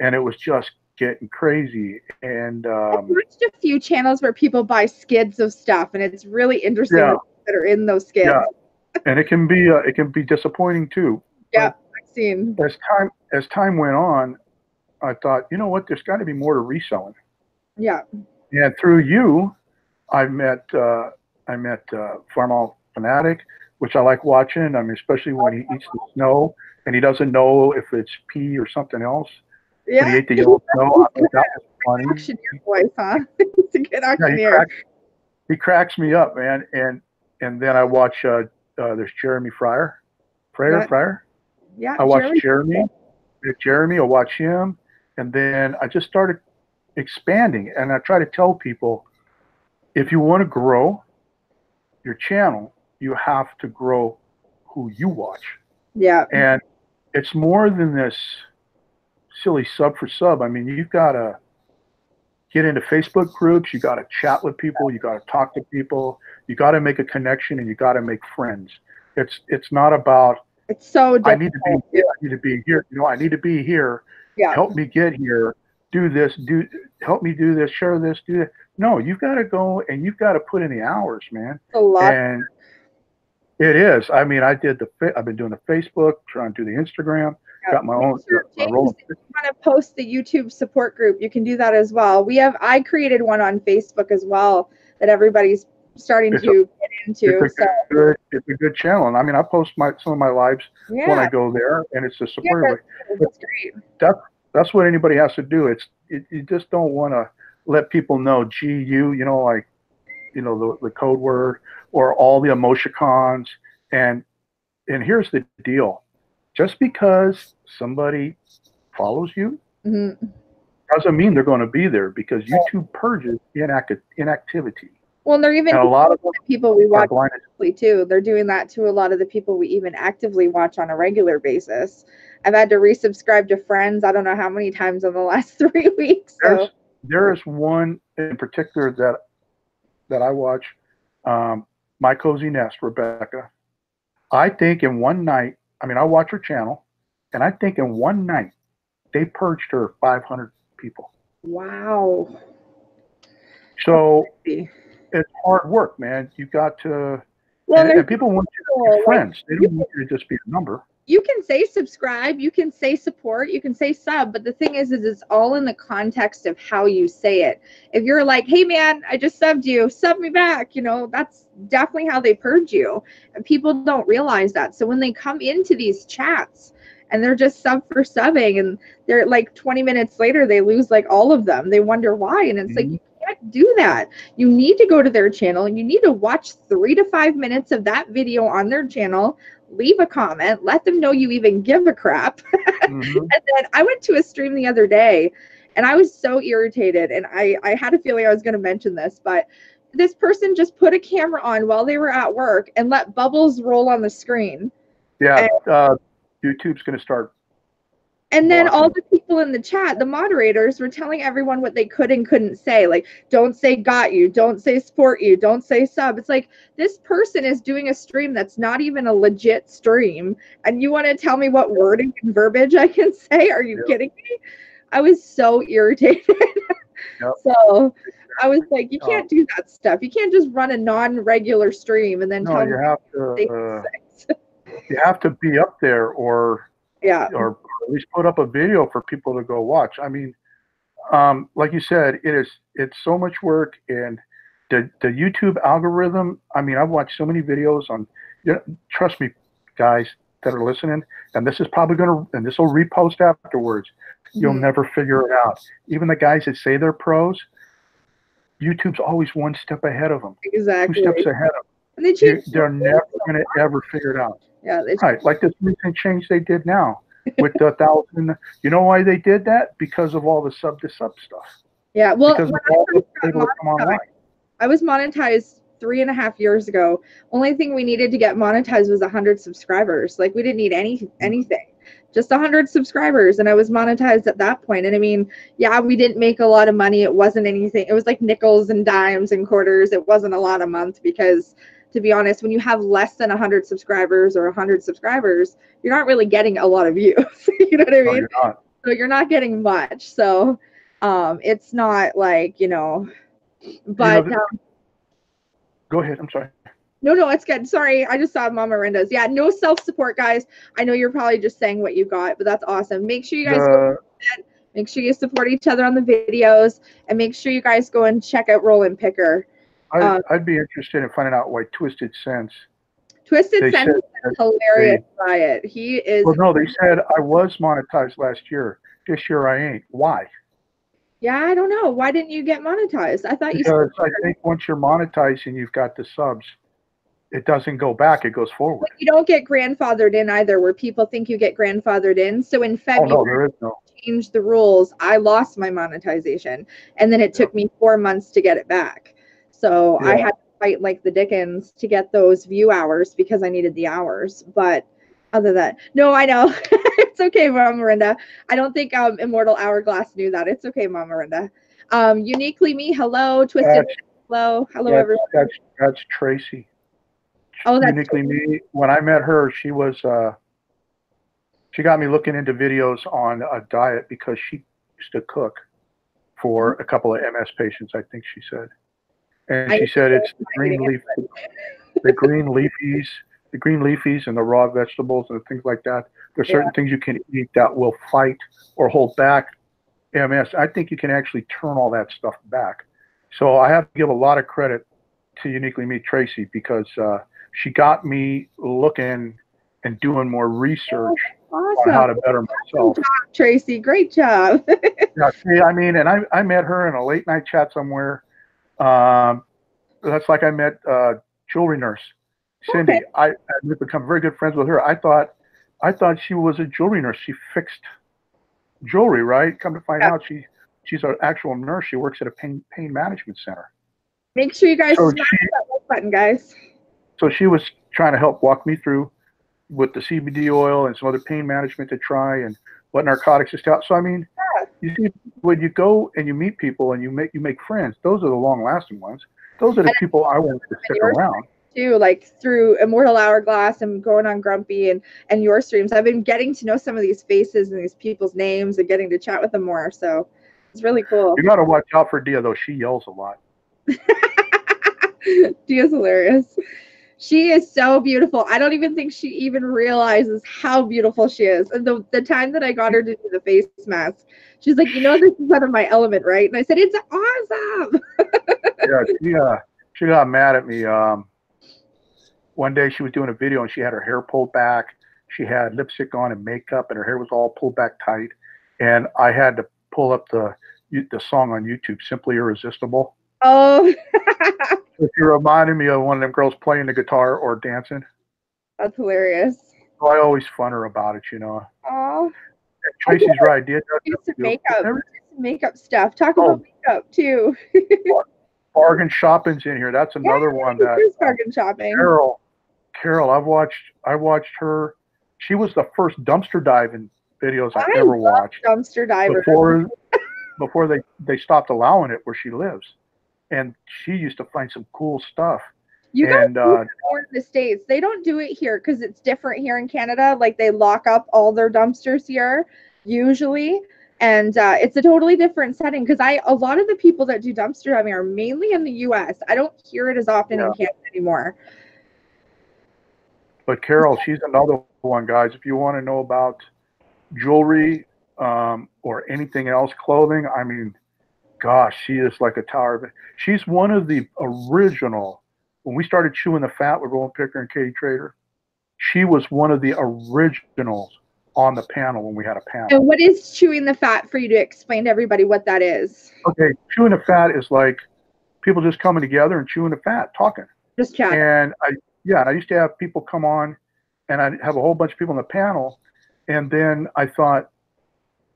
and it was just getting crazy. And I've watched a few channels where people buy skids of stuff, and it's really interesting that are in those skids. Yeah, and it can be disappointing too. Yeah, I've seen. As time went on, I thought, you know what, there's got to be more to reselling. Yeah. And through you, I met Farmal Fanatic, which I like watching. I mean, especially when he eats the snow and he doesn't know if it's pea or something else. Yeah. When he ate the yellow snow, I thought that was funny. Auctioneer voice, huh? It's a good auctioneer. He cracks me up, man. And then I watch there's Jeremy Fryrear. Yeah. I watch Jeremy. I'll watch him, and then I just started expanding. And I try to tell people, if you want to grow your channel, you have to grow who you watch. Yeah. And it's more than this silly sub for sub. I mean, you've got to get into Facebook groups. You got to chat with people. You got to talk to people. You got to make a connection, and you got to make friends. It's not about, it's so difficult. I need to be here. You know, I need to be here. Yeah. Help me get here. Do this. Help me do this. Share this. Do that. No, you've got to go and you've got to put in the hours, man. A lot. And it is. I mean, I've been doing the Facebook, trying to do the Instagram. Yeah. Got my own. James, if you want to post the YouTube support group, you can do that as well. I created one on Facebook as well that everybody's starting to get into. It's a good channel. And I mean, I post some of my lives when I go there, and it's a support. That's great. That's what anybody has to do. You just don't want to let people know GU, like, the code word or all the emoticons. And here's the deal. Just because somebody follows you doesn't mean they're going to be there, because YouTube purges inactivity. Well, and they're even a lot of the people we watch actively too. They're doing that to a lot of the people we even actively watch on a regular basis. I've had to resubscribe to friends, I don't know how many times in the last 3 weeks. So. There is one in particular that I watch, My Cozy Nest, Rebecca. I think in one night, I mean, I watch her channel, and I think in one night they purged her 500 people. Wow. So it's hard work, man. You got to, well, and people want you to be friends. They don't want you to just be a number. You can say subscribe, you can say support, you can say sub, but the thing is it's all in the context of how you say it. If you're like, hey man, I just subbed you, sub me back, you know, that's definitely how they purge you. And people don't realize that. So when they come into these chats and they're just sub for subbing and they're like 20 minutes later, they lose like all of them. They wonder why. And it's like, you can't do that. You need to go to their channel and you need to watch 3 to 5 minutes of that video on their channel. Leave a comment, let them know you even give a crap. And then I went to a stream the other day and I was so irritated, and I had a feeling I was going to mention this, but this person just put a camera on while they were at work and let bubbles roll on the screen. Yeah, YouTube's going to start. And then all the people in the chat, the moderators, were telling everyone what they could and couldn't say. Like, don't say got you, don't say support you, don't say sub. It's like, this person is doing a stream that's not even a legit stream. And you want to tell me what wording and verbiage I can say? Are you kidding me? I was so irritated. So I was like, you can't do that stuff. You can't just run a non-regular stream and then tell me. You have to be up there or at least put up a video for people to go watch. I mean, like you said, it's so much work, and the YouTube algorithm. I mean, I've watched so many videos on. Trust me, guys that are listening, and this is probably and this will repost afterwards. You'll never figure it out. Even the guys that say they're pros, YouTube's always one step ahead of them. Exactly. 2 steps ahead of them. And they're never going to ever figure it out. Yeah, right. Like this recent change they did now with the 1,000. You know why they did that? Because of all the sub to sub stuff. Yeah. Well, because I was monetized 3.5 years ago. Only thing we needed to get monetized was 100 subscribers. Like, we didn't need anything. Just 100 subscribers, and I was monetized at that point. And I mean, yeah, we didn't make a lot of money. It wasn't anything. It was like nickels and dimes and quarters. It wasn't a lot a month because, to be honest, when you have less than 100 subscribers or 100 subscribers, you're not really getting a lot of views. You know what I mean? No, you're not. So you're not getting much. So it's not like, but go ahead. I'm sorry. No, it's good. Sorry, I just saw Mama Rinda's. Yeah, no self-support, guys. I know you're probably just saying what you got, but that's awesome. Make sure you guys go. Make sure you support each other on the videos, and make sure you guys go and check out Rollin Picker. I'd be interested in finding out why Twisted Sense. Twisted Sense is a hilarious riot. He is. Well, no, they said I was monetized last year. This year I ain't. Why? Yeah, I don't know. Why didn't you get monetized? I thought because I think once you're monetized and you've got the subs, it doesn't go back, it goes forward. But you don't get grandfathered in either, where people think you get grandfathered in. So in February, changed the rules. I lost my monetization, and then it took me 4 months to get it back. So I had to fight like the dickens to get those view hours because I needed the hours. But other than that, no, I know. It's okay, Mama Marinda. I don't think Immortal Hourglass knew that. It's okay, Mama Marinda. Uniquely Me, hello. Twisted, hello everyone. That's Tracy. Oh, that's Uniquely Me. When I met her, she was she got me looking into videos on a diet because she used to cook for a couple of MS patients, I think she said. And she said it's the green leafies and the raw vegetables and things like that. There's certain things you can eat that will fight or hold back MS. I think you can actually turn all that stuff back. So I have to give a lot of credit to Uniquely Me, Tracy, because she got me looking and doing more research on how to better myself. Good job, Tracy. Great job. Yeah, see, I mean, and I met her in a late night chat somewhere. That's like I met jewelry nurse Cindy. Okay. I've become very good friends with her. I thought she was a jewelry nurse. She fixed jewelry, right? Come to find out, she's an actual nurse. She works at a pain management center. Make sure you guys smash that like button, guys. So she was trying to help walk me through with the CBD oil and some other pain management to try and what narcotics to stop. So I mean, you see, when you go and you meet people and you make friends, those are the long lasting ones. Those are the people I want to stick around. too, like through Immortal Hourglass and going on Grumpy and your streams. I've been getting to know some of these faces and these people's names and getting to chat with them more. So it's really cool. You got to watch out for Dia, though. She yells a lot. Dia's hilarious. She is so beautiful. I don't even think she even realizes how beautiful she is. And the time that I got her to do the face mask, she's like, this is out of my element, right? And I said, it's awesome. Yeah, she got mad at me. One day she was doing a video and she had her hair pulled back. She had lipstick on and makeup, and her hair was all pulled back tight. And I had to pull up the song on YouTube, Simply Irresistible. Oh. If you reminded me of one of them girls playing the guitar or dancing. That's hilarious. So I always fun her about it, Oh. Tracy's right. Do some makeup stuff. Talk about makeup too. Bargain shopping's in here. That's another one that bargain shopping. Carol, I watched her. She was the first dumpster diving videos I ever watched. Dumpster diver. Before they stopped allowing it where she lives. And she used to find some cool stuff. You guys do it more in the States. They don't do it here because it's different here in Canada. Like they lock up all their dumpsters here, usually. And it's a totally different setting because a lot of the people that do dumpster diving are mainly in the US. I don't hear it as often in Canada anymore. But Carol, she's another one, guys. If you want to know about jewelry or anything else, clothing, I mean, gosh, she is like a tower. She's one of the original. When we started chewing the fat with Rollin Picker and Katie Trader, she was one of the originals on the panel when we had a panel. And what is chewing the fat for you to explain to everybody what that is? Okay, chewing the fat is like people just coming together and chewing the fat, talking. Just chatting. And I used to have people come on, and I'd have a whole bunch of people on the panel, and then I thought,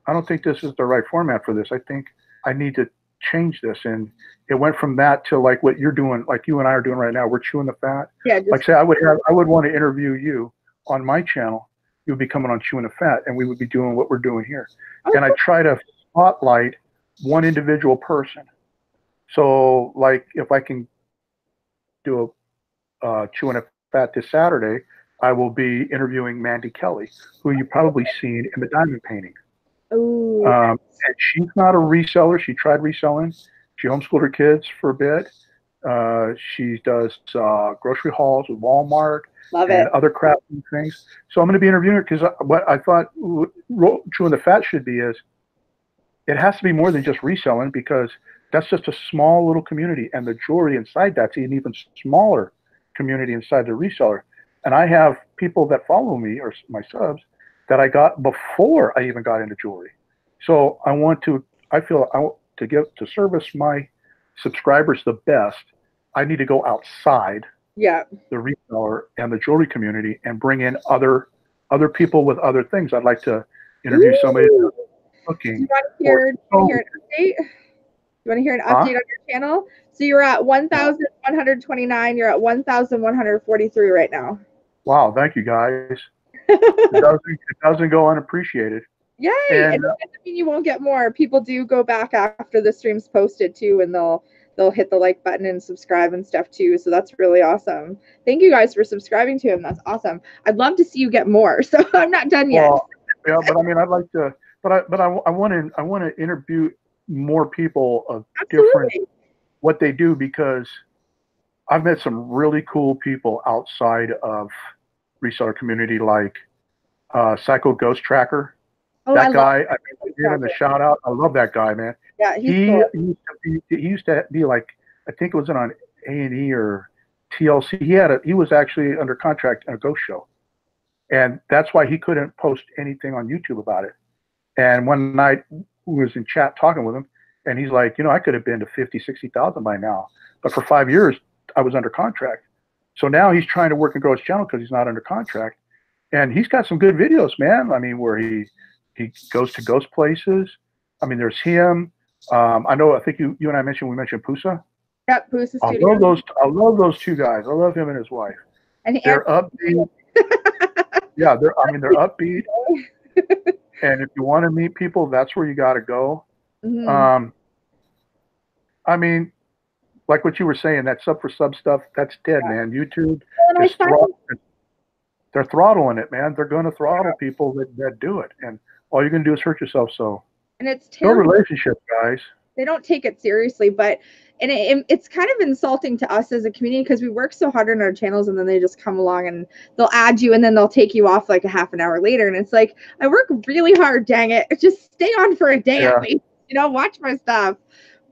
I don't think this is the right format for this. I think I need to change this, and it went from that to like what you're doing, like you and I are doing right now. We're chewing the fat. Yeah. Like say, I would want to interview you on my channel. You would be coming on chewing the fat, and we would be doing what we're doing here. Okay. And I try to spotlight one individual person. So, like, if I can do a chewing a fat this Saturday, I will be interviewing Mandy Kelly, who you've probably seen in the diamond painting. Ooh. And she's not a reseller. She tried reselling. She homeschooled her kids for a bit. She does grocery hauls with Walmart. Love and it. Other crafting things. So I'm going to be interviewing her because what I thought chewing the fat should be is it has to be more than just reselling, because that's just a small little community, and the jewelry inside that's an even smaller community inside the reseller. And I have people that follow me, or my subs, that I got before I even got into jewelry. So I feel to service my subscribers the best, I need to go outside the reseller and the jewelry community and bring in other people with other things. I'd like to interview somebody cooking. You want to hear an update? You want to hear an update on your channel? So you're at 1,129. You're at 1,143 right now. Wow, thank you guys. It doesn't go unappreciated. Yay! And it doesn't mean you won't get more. People do go back after the stream's posted too, and they'll hit the like button and subscribe and stuff too. So that's really awesome. Thank you guys for subscribing to him. That's awesome. I'd love to see you get more. So I'm not done yet. Well, yeah, but I mean, I'd like to, but I want to interview more people of different what they do, because I've met some really cool people outside of reseller community, like Psycho Ghost Tracker. Oh, that guy, I give him a shout out. I love that guy, man. Yeah, he used to be like, I think it was on A&E or TLC. He was actually under contract in a ghost show, and that's why he couldn't post anything on YouTube about it. And one night we was in chat talking with him, and he's like, I could have been to 50, 60,000 by now, but for 5 years I was under contract. So now he's trying to work and grow his channel because he's not under contract, and he's got some good videos, man. I mean, where he goes to ghost places. I mean, there's him. I think you and I mentioned Pusa. Yep, Pusa I love those two guys. I love him and his wife. And they're upbeat. Yeah, they're upbeat. And if you want to meet people, that's where you got to go. Mm-hmm. I mean, like what you were saying, that sub for sub stuff, that's dead, man. YouTube And I is find, they're throttling it, man. They're going to throttle people that do it, and all you're going to do is hurt yourself. So and it's build terrible. relationships, guys. They don't take it seriously, but it's kind of insulting to us as a community because we work so hard on our channels, and then they just come along and they'll add you, and then they'll take you off like a half an hour later, and it's like, I work really hard, dang it, just stay on for a day at least, watch my stuff.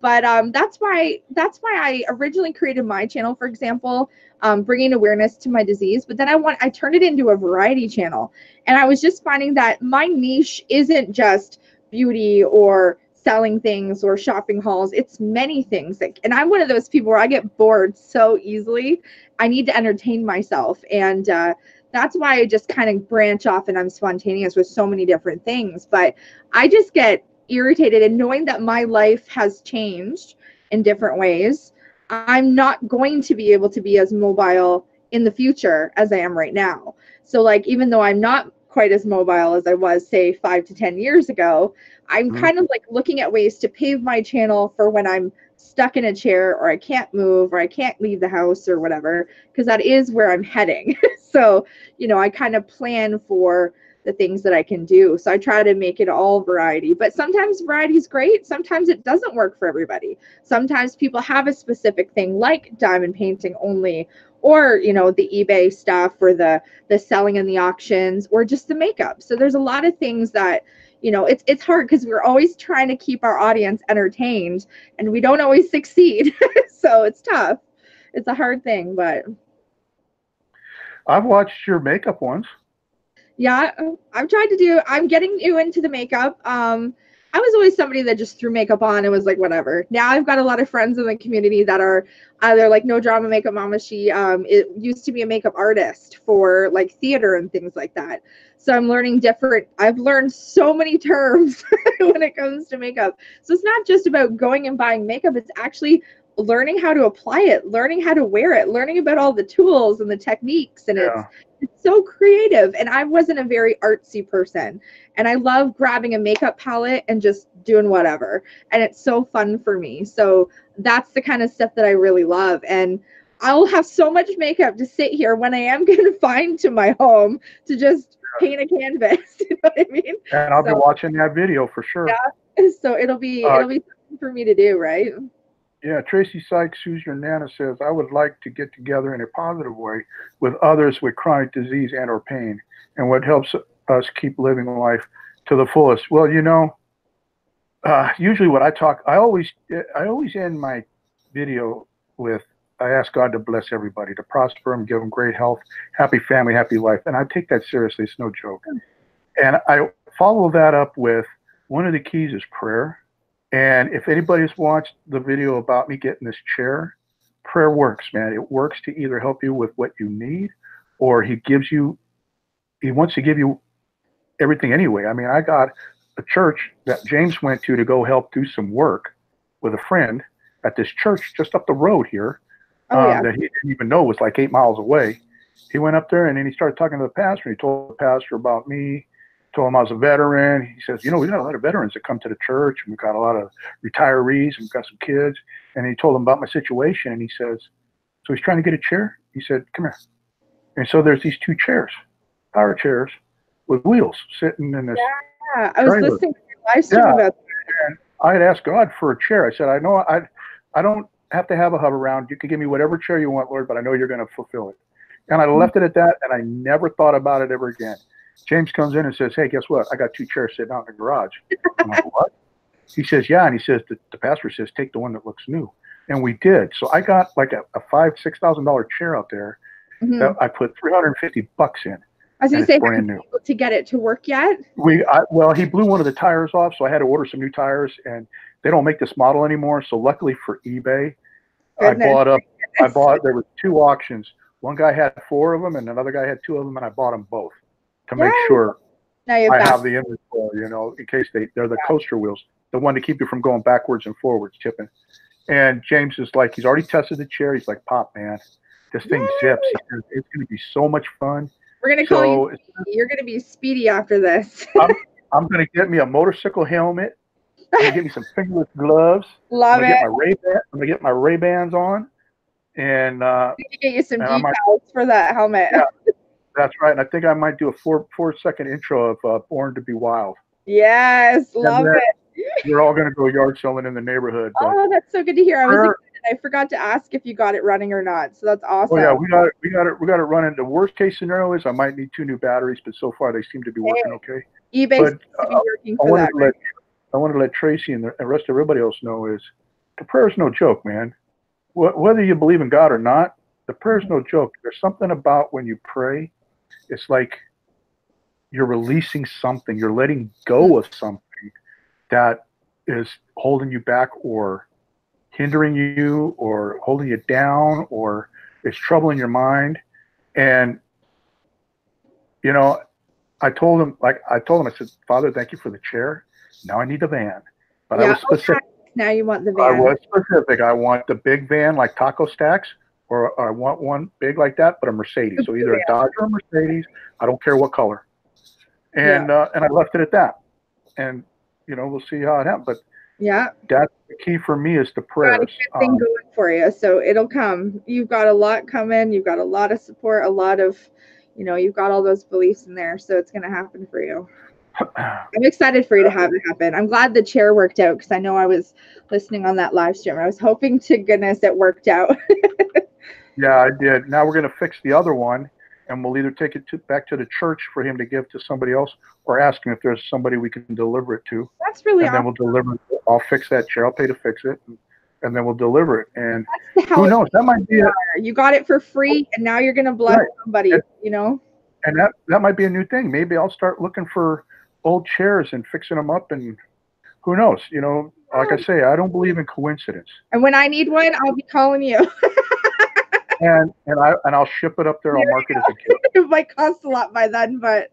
But that's why I originally created my channel, for example, bringing awareness to my disease. But then I turned it into a variety channel, and I was just finding that my niche isn't just beauty or selling things or shopping hauls. It's many things. And I'm one of those people where I get bored so easily. I need to entertain myself. And that's why I just kind of branch off and I'm spontaneous with so many different things. But I just get irritated, and knowing that my life has changed in different ways, I'm not going to be able to be as mobile in the future as I am right now. So like, even though I'm not quite as mobile as I was, say, 5 to 10 years ago, I'm kind of like looking at ways to pave my channel for when I'm stuck in a chair or I can't move or I can't leave the house or whatever, because that is where I'm heading. So, I kind of plan for the things that I can do. So I try to make it all variety, but sometimes variety is great. Sometimes it doesn't work for everybody. Sometimes people have a specific thing like diamond painting only, or, the eBay stuff, or the selling and the auctions, or just the makeup. So there's a lot of things that, it's hard because we're always trying to keep our audience entertained and we don't always succeed. So it's tough. It's a hard thing, but. I've watched your makeup ones. Yeah, I'm getting you into the makeup. I was always somebody that just threw makeup on and was like, whatever. Now I've got a lot of friends in the community that are either like No Drama Makeup Mama. She it used to be a makeup artist for like theater and things like that. So I'm learning I've learned so many terms when it comes to makeup. So it's not just about going and buying makeup. It's actually learning how to apply it, learning how to wear it, learning about all the tools and the techniques. And it's so creative. And I wasn't a very artsy person. And I love grabbing a makeup palette and just doing whatever. And it's so fun for me. So that's the kind of stuff that I really love. And I'll have so much makeup to sit here when I am confined to my home to just paint a canvas. You know what I mean? And I'll be watching that video for sure. Yeah. So it'll be something for me to do, right? Yeah, Tracy Sykes, who's your Nana, says, I would like to get together in a positive way with others with chronic disease and or pain, and what helps us keep living life to the fullest. Well, usually what I always end my video with, I ask God to bless everybody, to prosper them, give them great health, happy family, happy life. And I take that seriously. It's no joke. And I follow that up with, one of the keys is prayer. And if anybody's watched the video about me getting this chair, prayer works, man. It works to either help you with what you need, or he wants to give you everything anyway. I mean, I got a church that James went to go help do some work with a friend at this church just up the road here that he didn't even know was like 8 miles away. He went up there and then he started talking to the pastor. He told the pastor about me. Told him I was a veteran. He says, we got a lot of veterans that come to the church, and we've got a lot of retirees, and we've got some kids. And he told him about my situation, and he says, so he's trying to get a chair? He said, come here. And so there's these 2 chairs, power chairs with wheels sitting in this. Yeah, I was listening to your live stream about that. And I had asked God for a chair. I said, I know I don't have to have a hover round. You can give me whatever chair you want, Lord, but I know you're going to fulfill it. And I left it at that, and I never thought about it ever again. James comes in and says, hey, guess what? I got 2 chairs sitting out in the garage. I'm like, what? He says, yeah. And he says, the pastor says, take the one that looks new. And we did. So I got like a $5,000-$6,000 chair out there that I put $350 in. I was going to say, brand new. To get it to work yet? Well, he blew one of the tires off, so I had to order some new tires, and they don't make this model anymore. So luckily for eBay, there were 2 auctions. One guy had 4 of them, and another guy had 2 of them, and I bought them both to make sure I have the inventory, in case they're the coaster wheels, the one to keep you from going backwards and forwards, tipping. And James is like, he's already tested the chair. He's like, Pop, man, this thing zips. It's going to be so much fun. We're going to call you. You're going to be speedy after this. I'm going to get me a motorcycle helmet I'm gonna get me some fingerless gloves. Love it. I'm gonna get my Ray-Bans on, and Get you some I might, decals for that helmet. yeah, that's right. And I think I might do a 4-second intro of "Born to Be Wild." Yes, love it. We're all gonna go yard selling in the neighborhood. But oh, that's so good to hear. I forgot to ask if you got it running or not. So that's awesome. Oh yeah, we got it running. The worst case scenario is I might need 2 new batteries, but so far they seem to be working okay. eBay seems to be working for that. I wanted to let Tracy and the rest of everybody else know is the prayer is no joke, man. Whether you believe in God or not, the prayer is no joke. There's something about when you pray, it's like you're releasing something. You're letting go of something that is holding you back or hindering you or holding you down or it's troubling your mind. And, you know, I told him, I said, Father, thank you for the chair. Now I need the van. But I was specific. Now you want the van. I was specific. I want the big van like Taco Stacks, or I want one big like that, but a Mercedes. So either a Dodge or a Mercedes. I don't care what color. And I left it at that. And, you know, we'll see how it happens. But yeah, that's the key for me is the prayers. Got a good thing going for you, so it'll come. You've got a lot coming. You've got a lot of support, a lot of, you know, you've got all those beliefs in there, so it's going to happen for you. I'm excited for you to have it happen. I'm glad the chair worked out because I know I was listening on that live stream. I was hoping to goodness it worked out. Yeah, I did. Now we're going to fix the other one, and we'll either take it back to the church for him to give to somebody else, or ask him if there's somebody we can deliver it to. That's really awesome. Then we'll deliver it. I'll fix that chair. I'll pay to fix it, and then we'll deliver it. And who knows? That might be you got it for free, and now you're going to bless somebody. You know. And that might be a new thing. Maybe I'll start looking for old chairs and fixing them up, and who knows? You know, like I say, I don't believe in coincidence. And when I need one, I'll be calling you. and I'll ship it up there. I'll mark it as a gift. It might cost a lot by then, but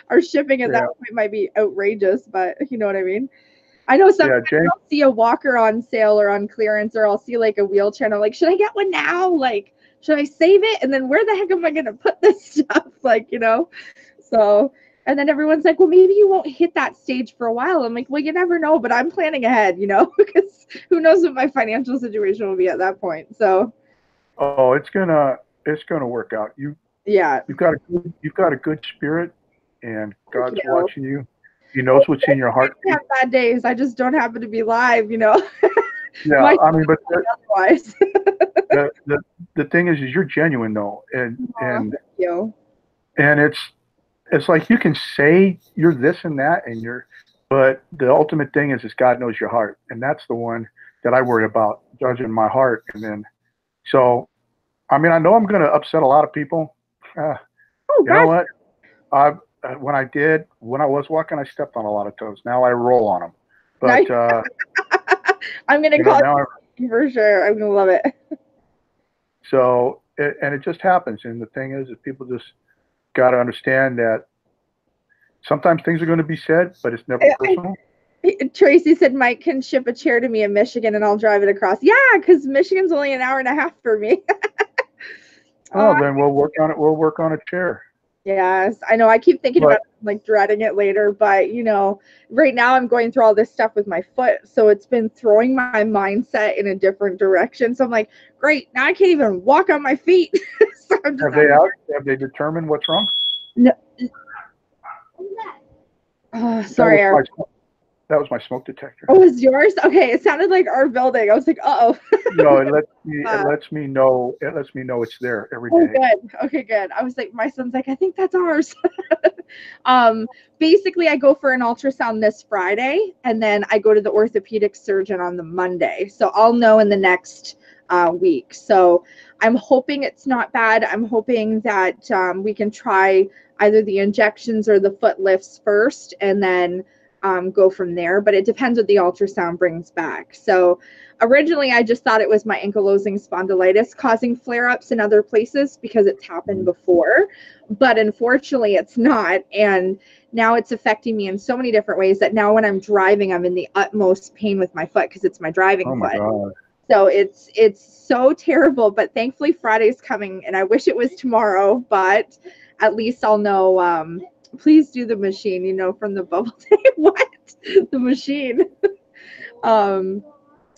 our shipping at that point might be outrageous. But you know what I mean. I know sometimes I'll see a walker on sale or on clearance, or I'll see like a wheelchair, and I'm like, should I get one now? Like, should I save it? And then where the heck am I gonna put this stuff? Like, you know, so. And then everyone's like, well, maybe you won't hit that stage for a while. I'm like, well, you never know, but I'm planning ahead, you know, because who knows what my financial situation will be at that point. So, oh, it's gonna work out. You've got a good spirit, and God's watching you. He knows what's in your heart. I have bad days. I just don't happen to be live, you know. Yeah, I mean, but otherwise, the thing is you're genuine though, and thank you. And it's like you can say you're this and that, but the ultimate thing is God knows your heart, and that's the one that I worry about, judging my heart. And then, so, I mean, I know I'm going to upset a lot of people. You know what? When I was walking, I stepped on a lot of toes. Now I roll on them. But I'm going to call you for sure. I'm going to love it. So, it just happens. And the thing is people just got to understand that sometimes things are going to be said, but it's never personal. Tracy said Mike can ship a chair to me in Michigan and I'll drive it across. Yeah, because Michigan's only an hour and a half for me. Then we'll work on it. We'll work on a chair. Yes, I know. I keep thinking about like dreading it later, but you know, right now I'm going through all this stuff with my foot, so it's been throwing my mindset in a different direction. So I'm like, great, now I can't even walk on my feet. So have they determined what's wrong? No. Sorry. That was my smoke detector. Oh, it was yours? Okay, it sounded like our building. I was like, uh-oh. No, it lets me know it's there every day. Oh, good. Okay, good. I was like, my son's like, I think that's ours. Basically, I go for an ultrasound this Friday, and then I go to the orthopedic surgeon on the Monday. So I'll know in the next week. So I'm hoping it's not bad. I'm hoping that we can try either the injections or the foot lifts first, and then go from there, but it depends what the ultrasound brings back. So originally I just thought it was my ankylosing spondylitis causing flare-ups in other places because it's happened before, but unfortunately it's not. And now it's affecting me in so many different ways that now when I'm driving, I'm in the utmost pain with my foot because it's my driving foot. God. So it's so terrible, but thankfully Friday's coming, and I wish it was tomorrow, but at least I'll know. Please do the machine, you know, from the bubble tape. What? the machine.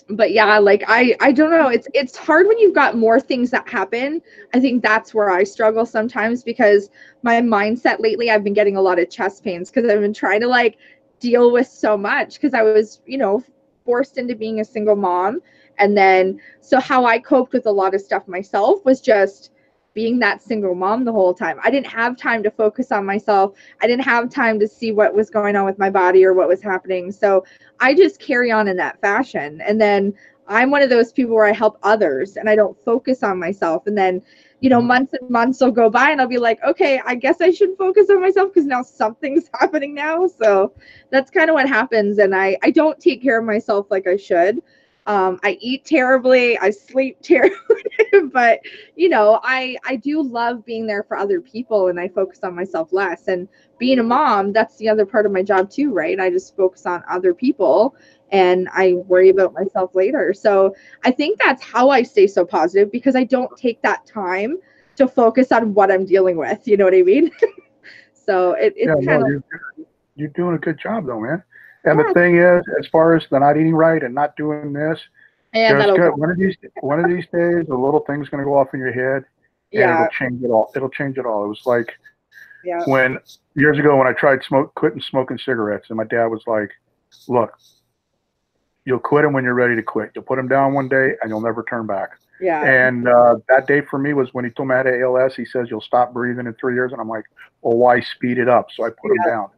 But yeah, like I don't know. It's hard when you've got more things that happen. I think that's where I struggle sometimes because my mindset lately, I've been getting a lot of chest pains because I've been trying to like deal with so much because I was, forced into being a single mom. And then so how I coped with a lot of stuff myself was just being that single mom the whole time. I didn't have time to focus on myself. I didn't have time to see what was going on with my body or what was happening. So I just carry on in that fashion. And then I'm one of those people where I help others and I don't focus on myself. And then, months and months will go by and I'll be like, okay, I guess I should focus on myself because now something's happening now. So that's kind of what happens. And I don't take care of myself like I should. I eat terribly. I sleep terribly. But, I do love being there for other people and I focus on myself less. And being a mom, that's the other part of my job too, right? I just focus on other people and I worry about myself later. So I think that's how I stay so positive because I don't take that time to focus on what I'm dealing with. You know what I mean? So it's kind of. You're doing a good job though, man. And the thing is, as far as the not eating right and not doing this, there's good. One of these days, a little thing's going to go off in your head, and it'll change it all. It'll change it all. It was like when years ago when I tried quitting smoking cigarettes, and my dad was like, "Look, you'll quit them when you're ready to quit. You'll put them down one day, and you'll never turn back." Yeah. And that day for me was when he told me I had ALS. He says, "You'll stop breathing in 3 years," and I'm like, "Well, why speed it up?" So I put them down.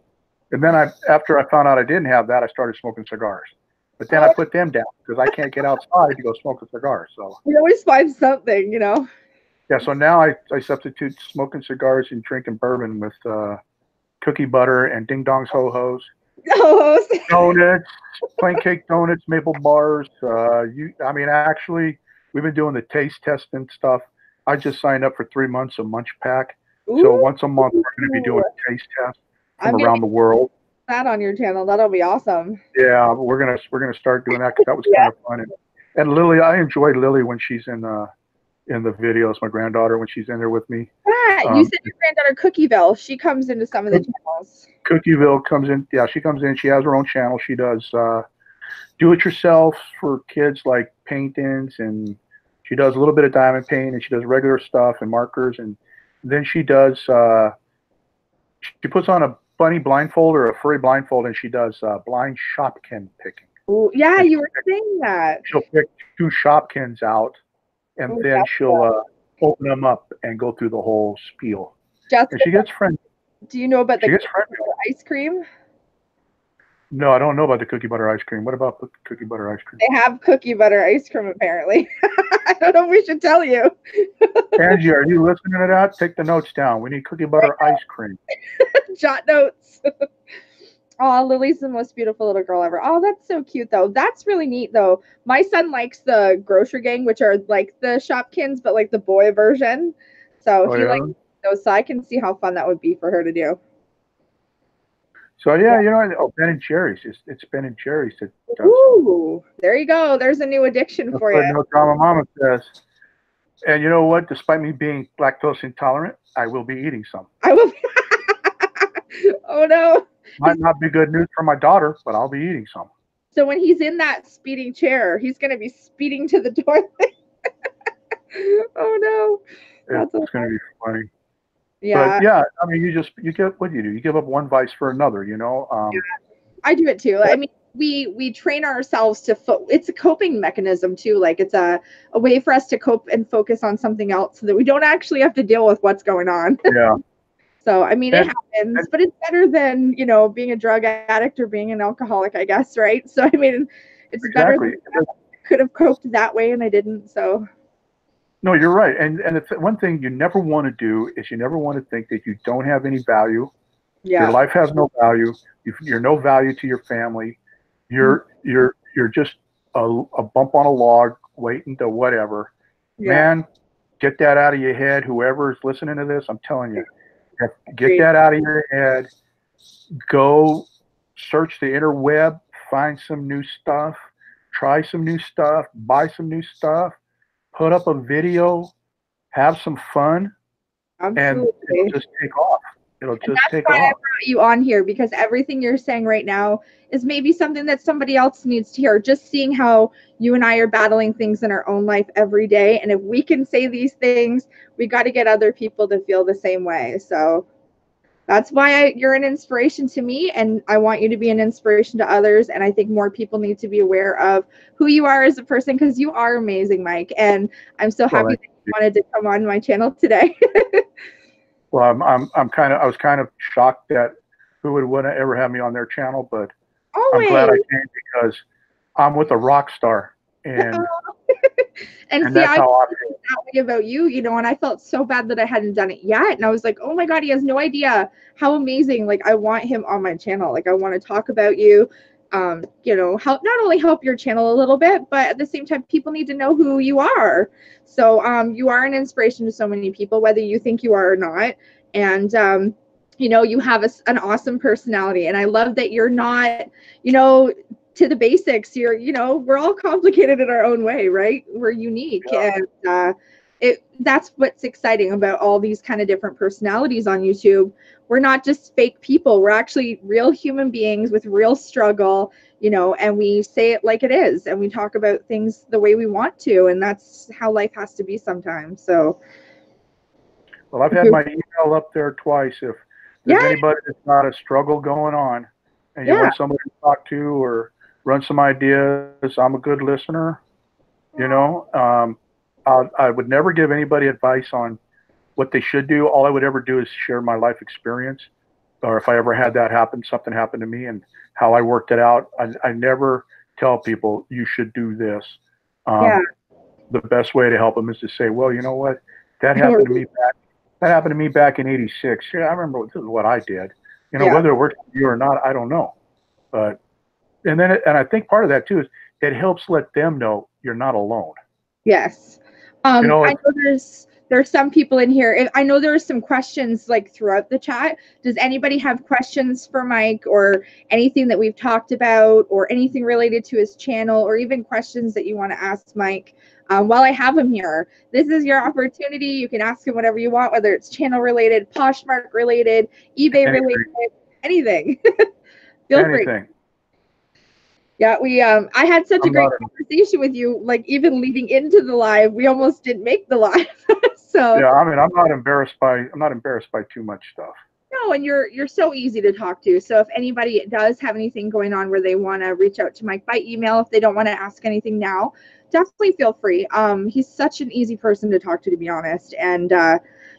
And then after I found out I didn't have that, I started smoking cigars. But then I put them down because I can't get outside to go smoke a cigar. So you always find something, Yeah, so now I substitute smoking cigars and drinking bourbon with cookie butter and Ding Dong's Ho-Hos. Donuts, plain cake donuts, maple bars. Actually, we've been doing the taste test and stuff. I just signed up for 3 months of Munch Pack. Ooh. So once a month, we're going to be doing a taste test from around the world. That on your channel, that'll be awesome. Yeah, we're gonna start doing that because that was kind of fun. And Lily, I enjoy Lily when she's in the videos. My granddaughter when she's in there with me. Yeah, you said your granddaughter Cookieville. She comes into some of the channels. Cookieville comes in. Yeah, she comes in. She has her own channel. She does do-it-yourself for kids like paintings, and she does a little bit of diamond paint, and she does regular stuff and markers, and then she does. She puts on a bunny blindfold or a furry blindfold, and she does blind shopkin picking. Ooh, yeah, you were saying that. She'll pick 2 shopkins out, and then she'll open them up and go through the whole spiel. And she gets friendly. Do you know about the ice cream? No, I don't know about the cookie butter ice cream. What about cookie butter ice cream? They have cookie butter ice cream, apparently. I don't know if we should tell you. Angie, are you listening to that? Take the notes down. We need cookie butter ice cream. Jot notes. Oh, Lily's the most beautiful little girl ever. Oh, that's so cute, though. That's really neat, though. My son likes the Grocery Gang, which are like the Shopkins, but like the boy version. So he likes those. So I can see how fun that would be for her to do. So Ben and Jerry's. It's Ben and Jerry's. Ooh, there you go. There's a new addiction for you. No Drama Mama says. And you know what? Despite me being lactose intolerant, I will be eating some. I will. Oh no. Might not be good news for my daughter, but I'll be eating some. So when he's in that speeding chair, he's going to be speeding to the toilet. Oh no. It's going to be funny. Yeah. But yeah, I mean, you give what do you do? You give up one vice for another, I do it too. I mean, we train ourselves to it's a coping mechanism too. Like it's a way for us to cope and focus on something else so that we don't actually have to deal with what's going on. Yeah. So, I mean, it happens, but it's better than, being a drug addict or being an alcoholic, I guess, right? So, I mean, it's better than I could have coped that way and I didn't, so. No, you're right. And one thing you never want to do is you never want to think that you don't have any value. Yeah. Your life has no value. You're no value to your family. You're just a bump on a log waiting to whatever. Yeah. Man, get that out of your head. Whoever's listening to this, I'm telling you, get that out of your head. Go search the interweb, find some new stuff, try some new stuff, buy some new stuff. Put up a video, have some fun, Absolutely. And it'll just take off. It'll And just that's take why I off. brought you on here, because everything you're saying right now is maybe something that somebody else needs to hear. Just seeing how you and I are battling things in our own life every day. And if we can say these things, we got to get other people to feel the same way. So that's why you're an inspiration to me, and I want you to be an inspiration to others. And I think more people need to be aware of who you are as a person, because you are amazing, Mike. And I'm so Well, happy that you wanted to come on my channel today. well, I was kind of shocked that who would want to ever have me on their channel, but I'm glad I Always. came because I'm with a rock star, and And see, that's I how I felt feel. that way about you, and I felt so bad that I hadn't done it yet. And I was like, oh my God, he has no idea how amazing. Like, I want him on my channel. Like, I want to talk about you, help, not only help your channel a little bit, but at the same time, people need to know who you are. So you are an inspiration to so many people, whether you think you are or not. And, you have an awesome personality. And I love that you're not, to the basics. We're all complicated in our own way, right? We're unique. Yeah. And that's what's exciting about all these kind of different personalities on YouTube. We're not just fake people. We're actually real human beings with real struggle, and we say it like it is, and we talk about things the way we want to, and that's how life has to be sometimes. So Well, I've had my email up there twice. If there's yeah, anybody that's got a struggle going on and you yeah. want somebody to talk to or run some ideas, I'm a good listener. I would never give anybody advice on what they should do. All I would ever do is share my life experience, or if I ever had that happen, something happened to me, and how I worked it out. I never tell people you should do this. Yeah. The best way to help them is to say, well, you know what, that happened to me back. That happened to me back in '86. Yeah, I remember what I did. Yeah. Whether it works for you or not, I don't know. But and I think part of that too is it helps let them know you're not alone. Yes. I know there's some people in here. I know there are some questions like throughout the chat. Does anybody have questions for Mike, or anything that we've talked about, or anything related to his channel, or even questions that you want to ask Mike? While I have him here, this is your opportunity. You can ask him whatever you want, whether it's channel related, Poshmark related, eBay related, anything. Feel free. Anything. Yeah, I had such a great conversation with you, like even leading into the live. We almost didn't make the live. So yeah, I mean, I'm not embarrassed by too much stuff. No, and you're so easy to talk to. So if anybody does have anything going on where they want to reach out to Mike by email, if they don't want to ask anything now, definitely feel free. He's such an easy person to talk to be honest. And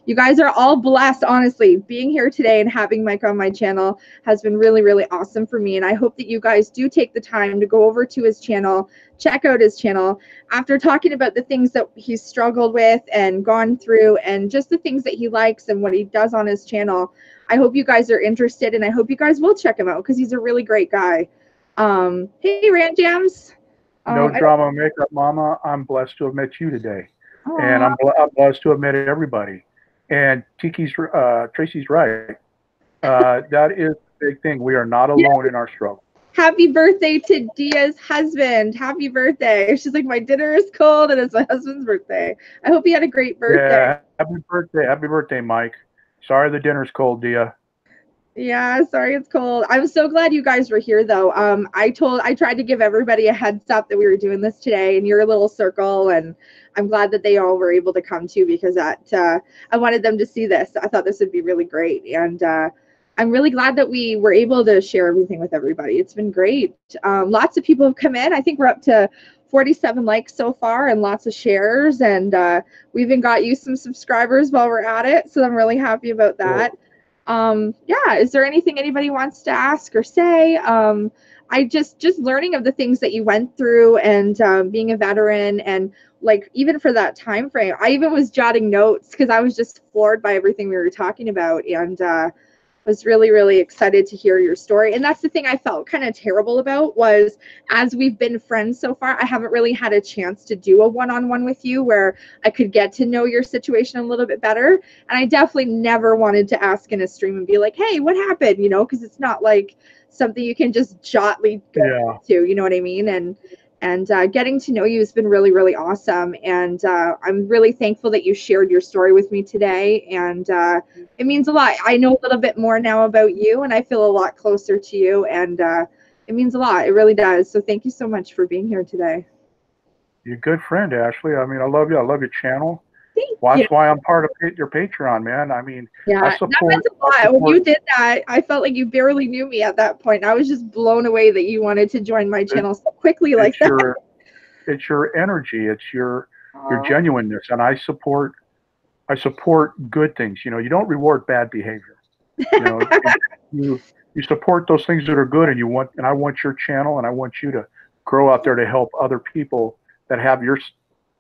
you guys are all blessed, honestly. Being here today and having Mike on my channel has been really, really awesome for me. And I hope that you guys do take the time to go over to his channel, check out his channel. After talking about the things that he's struggled with and gone through, and just the things that he likes and what he does on his channel, I hope you guys are interested, and I hope you guys will check him out because he's a really great guy. Hey, Rand Jams. No drama, makeup mama. I'm blessed to have met you today, and Aww. I'm blessed to have met everybody. And Tracy's right. That is the big thing. We are not alone in our struggle. Happy birthday to Dia's husband. Happy birthday. She's like, my dinner is cold and it's my husband's birthday. I hope he had a great birthday. Yeah, happy birthday. Happy birthday, Mike. Sorry the dinner's cold, Dia. Yeah, sorry it's cold. I'm so glad you guys were here though. I tried to give everybody a heads up that we were doing this today in your little circle, and I'm glad that they all were able to come too, because I wanted them to see this. I thought this would be really great, and I'm really glad that we were able to share everything with everybody. It's been great. Lots of people have come in. I think we're up to 47 likes so far and lots of shares, and we even got you some subscribers while we're at it, so I'm really happy about that. Yeah, is there anything anybody wants to ask or say? I just learning of the things that you went through, and being a veteran, and like even for that time frame, I even was jotting notes because I was just floored by everything we were talking about, and was really, really excited to hear your story. And that's the thing I felt kind of terrible about, was as we've been friends so far, I haven't really had a chance to do a one-on-one with you where I could get to know your situation a little bit better. And I definitely never wanted to ask in a stream and be like, hey, what happened? Because it's not like something you can just jotly go to, you know what I mean? And And getting to know you has been really, really awesome. And I'm really thankful that you shared your story with me today. And it means a lot. I know a little bit more now about you, and I feel a lot closer to you. And it means a lot. It really does. So thank you so much for being here today. You're a good friend, Ashley. I mean, I love you. I love your channel. Thank Well, you. that's why I'm part of your Patreon, man. I mean, Yeah, I that support. meant a lot. When you did that, I felt like you barely knew me at that point. I was just blown away that you wanted to join my channel so quickly like that. It's your energy. It's your Aww. genuineness, and I support good things. You know, you don't reward bad behavior. You know, you support those things that are good, and I want your channel, and I want you to grow out there to help other people that have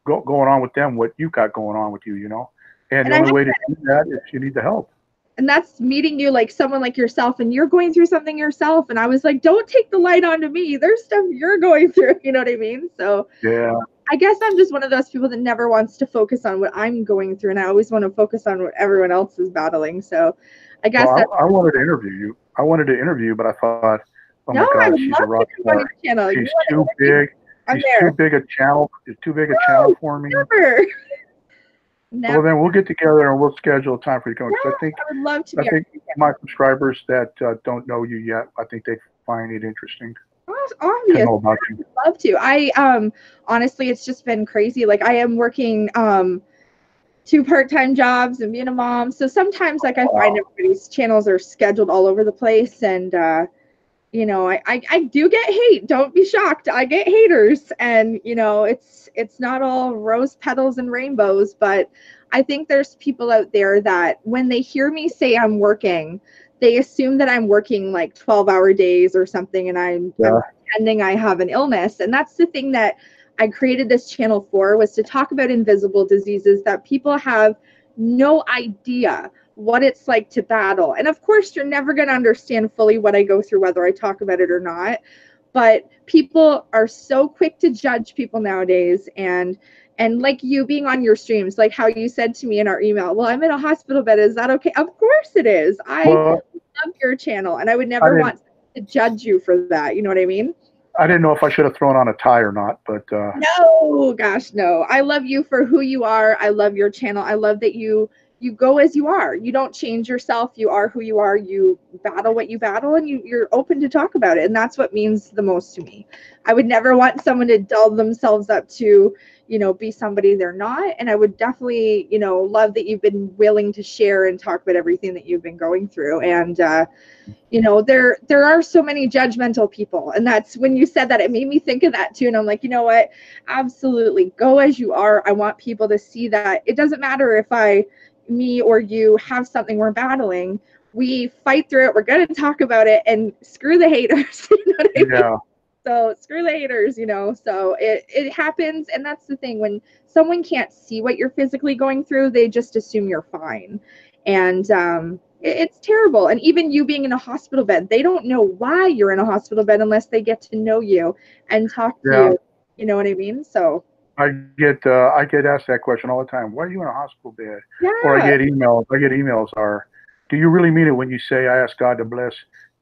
going on with them what you got going on with you. You know, and the only way to do that is you need the help. And that's meeting you like someone like yourself, and you're going through something yourself. And I was like, don't take the light onto me. There's stuff you're going through. You know what I mean? So yeah, I guess I'm just one of those people that never wants to focus on what I'm going through. And I always want to focus on what everyone else is battling. So I guess I wanted to interview you. But I thought, oh my God, she's a rock star. She's too big. She's too big a channel. It's too big a channel for me. Never. Well, then we'll get together and we'll schedule a time for you to come. Yeah, I would love to. I think my subscribers that don't know you yet, I think they find it interesting. Obvious. To know about you. I would love to. I honestly, it's just been crazy. Like I am working 2 part-time jobs and being a mom. So sometimes like I find everybody's channels are scheduled all over the place, and you know, I do get hate. Don't be shocked. I get haters, and you know, it's not all rose petals and rainbows, but I think there's people out there that when they hear me say I'm working, they assume that I'm working like 12-hour days or something, and I'm pretending I have an illness. And that's the thing that I created this channel for, was to talk about invisible diseases that people have no idea what it's like to battle. And of course, you're never going to understand fully what I go through, whether I talk about it or not. But people are so quick to judge people nowadays. And like you being on your streams, like how you said to me in our email, well, I'm in a hospital bed. Is that okay? Of course it is. I love your channel, and I would never want to judge you for that. You know what I mean? I didn't know if I should have thrown on a tie or not, but no, gosh, no. I love you for who you are. I love your channel. I love that you go as you are. You don't change yourself. You are who you are. You battle what you battle, and you're open to talk about it. And that's what means the most to me. I would never want someone to dull themselves up to, you know, be somebody they're not. And I would definitely, you know, love that you've been willing to share and talk about everything that you've been going through. And you know, there are so many judgmental people, and that's when you said that, it made me think of that too. And I'm like, you know what, absolutely, go as you are. I want people to see that it doesn't matter if me or you have something we're battling. We fight through it. We're going to talk about it, and screw the haters. You know what I mean? So screw the haters, you know. So it happens, and that's the thing. When someone can't see what you're physically going through, they just assume you're fine. And it's terrible. And even you being in a hospital bed, they don't know why you're in a hospital bed unless they get to know you and talk to you. You know what I mean? So I get asked that question all the time. Why are you in a hospital bed? Or I get emails are, do you really mean it when you say I ask God to bless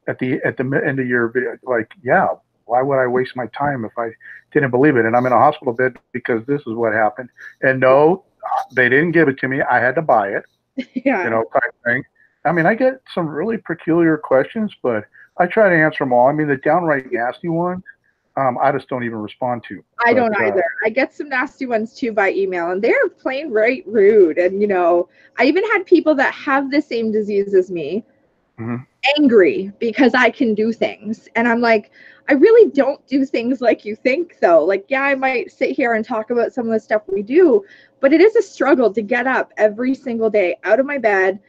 at the end of your video? Like, yeah, why would I waste my time if I didn't believe it? And I'm in a hospital bed because this is what happened. And no, they didn't give it to me. I had to buy it. You know, type thing. I mean, I get some really peculiar questions, but I try to answer them all. I mean, the downright nasty ones, I just don't even respond to. I don't either. I get some nasty ones too by email, and they're plain right rude. And, you know, I even had people that have the same disease as me angry because I can do things. And I'm like, I really don't do things like you think, though. Like, yeah, I might sit here and talk about some of the stuff we do, but it is a struggle to get up every single day out of my bed,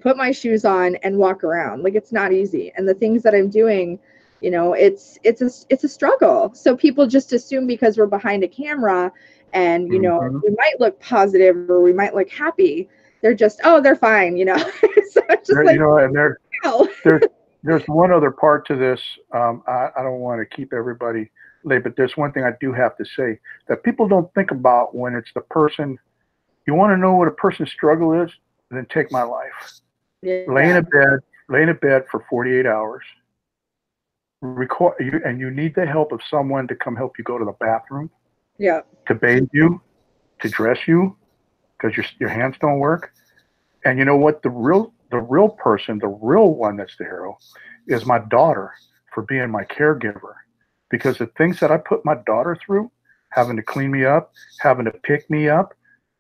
put my shoes on, and walk around. Like, it's not easy. And the things that I'm doing, you know, it's a struggle. So people just assume because we're behind a camera and, you know, we might look positive or we might look happy, they're just, oh, they're fine, you know. So it's just like, you know, and there's one other part to this. I don't want to keep everybody late, but there's one thing I do have to say that people don't think about when it's the person. You want to know what a person's struggle is? Then take my life. Lay in a bed for 48 hours. and you need the help of someone to come help you go to the bathroom, Yeah. to bathe you, to dress you, because your hands don't work. And you know what? The real person, the real one that's the hero, is my daughter for being my caregiver. Because the things that I put my daughter through, having to clean me up, having to pick me up,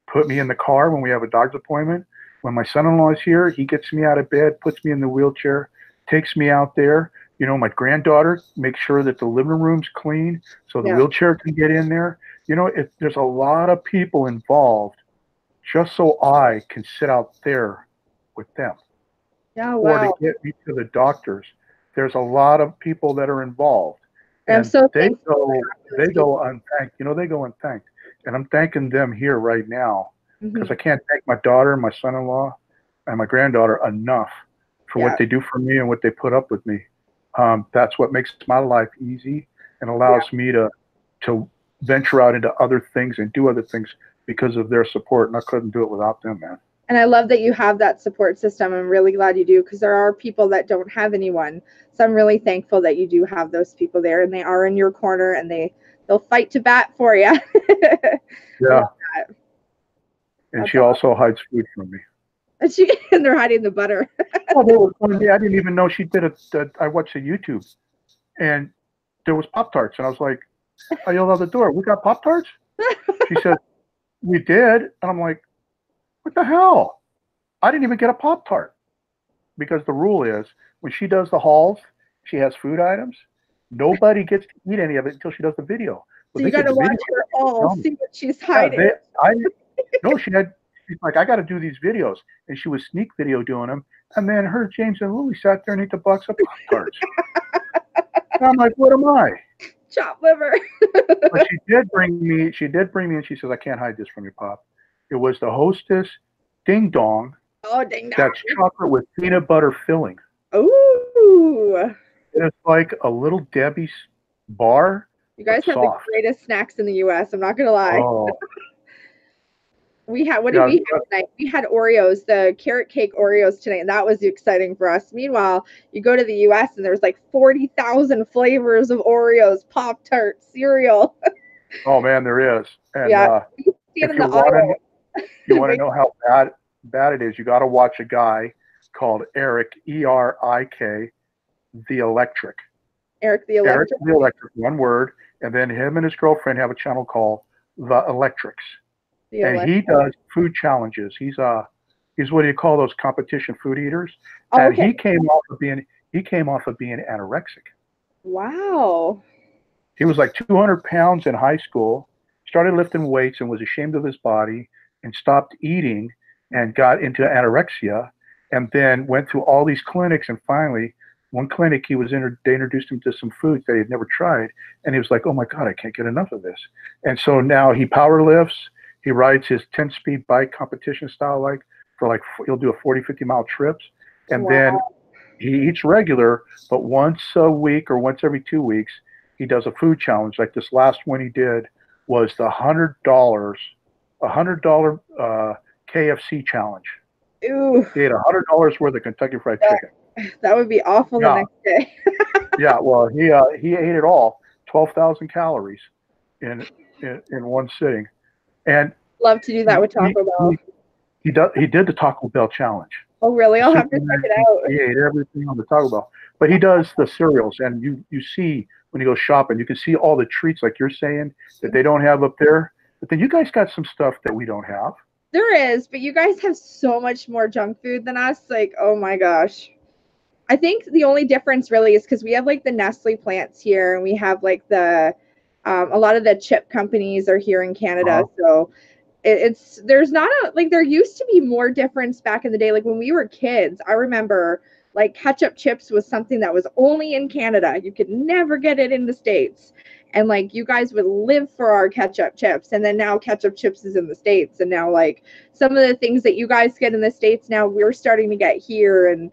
put me in the car when we have a doctor's appointment. When my son-in-law is here, he gets me out of bed, puts me in the wheelchair, takes me out there. You know, my granddaughter makes sure that the living room's clean so the wheelchair can get in there. You know, there's a lot of people involved just so I can sit out there with them. Yeah, Or wow. to get me to the doctors. There's a lot of people that are involved. And I'm so they thankful. go unthanked. You know, they go unthanked. And I'm thanking them here right now because I can't thank my daughter, my son-in-law, and my granddaughter enough for what they do for me and what they put up with me. That's what makes my life easy and allows me to venture out into other things and do other things because of their support. And I couldn't do it without them, man. And I love that you have that support system. I'm really glad you do, because there are people that don't have anyone. So I'm really thankful that you do have those people there, and they are in your corner, and they'll fight to bat for you. Yeah. And she also hides food from me. And they're hiding the butter. Oh, there was one day I didn't even know she did it. I watched the YouTube, and there was Pop-Tarts, and I was like, I yelled out the door, "We got Pop-Tarts?" She said, "We did," and I'm like, what the hell? I didn't even get a Pop-Tart, because the rule is when she does the hauls, she has food items. Nobody gets to eat any of it until she does the video. So you got to watch her haul, see what she's hiding. She's like, I got to do these videos, and she was sneak video doing them. And then her, James, and Louie sat there and ate the box of Pop-Tarts. I'm like, what am I? Chopped liver. But she did bring me, and she says, I can't hide this from you, Pop. It was the Hostess Ding Dong. Oh, Ding Dong. That's chocolate with peanut butter filling. Ooh. It's like a Little Debbie's bar. You guys have the greatest snacks in the U.S. I'm not going to lie. Oh. We had, what did we have tonight? We had Oreos, the carrot cake Oreos tonight, and that was exciting for us. Meanwhile, you go to the U.S. and there's like 40,000 flavors of Oreos, Pop-Tart, cereal. Oh, man, there is. And if you want to know how bad it is, you got to watch a guy called Eric, E-R-I-K, The Electric. Eric the Electric. Eric the Electric, one word. And then him and his girlfriend have a channel called The Electrics. And he does food challenges. He's what do you call those competition food eaters? Oh, and he came off of being anorexic. Wow. He was like 200 pounds in high school, started lifting weights and was ashamed of his body and stopped eating and got into anorexia, and then went through all these clinics, and finally one clinic they introduced him to some foods that he had never tried, and he was like, oh my God, I can't get enough of this. And so now he power lifts. He rides his 10-speed bike competition style, he'll do a 40, 50-mile trips. And then he eats regular, but once a week or once every 2 weeks, he does a food challenge. Like this last one he did was the $100 KFC challenge. Ooh. He ate $100 worth of Kentucky Fried Chicken. That would be awful the next day. Yeah, well, he ate it all, 12,000 calories in one sitting. And love to do that with Taco Bell. He did the Taco Bell challenge. Oh, really? I'll have to check it out. He ate everything on the Taco Bell. But he does the cereals, and you see when you go shopping, you can see all the treats, like you're saying, that they don't have up there. But then you guys got some stuff that we don't have. There is, but you guys have so much more junk food than us. Like, oh my gosh. I think the only difference really is because we have like the Nestle plants here, and we have like a lot of the chip companies are here in Canada. So there's not there used to be more difference back in the day. Like when we were kids, I remember like ketchup chips was something that was only in Canada. You could never get it in the States. And like you guys would live for our ketchup chips. And then now ketchup chips is in the States. And now like some of the things that you guys get in the States now we're starting to get here. And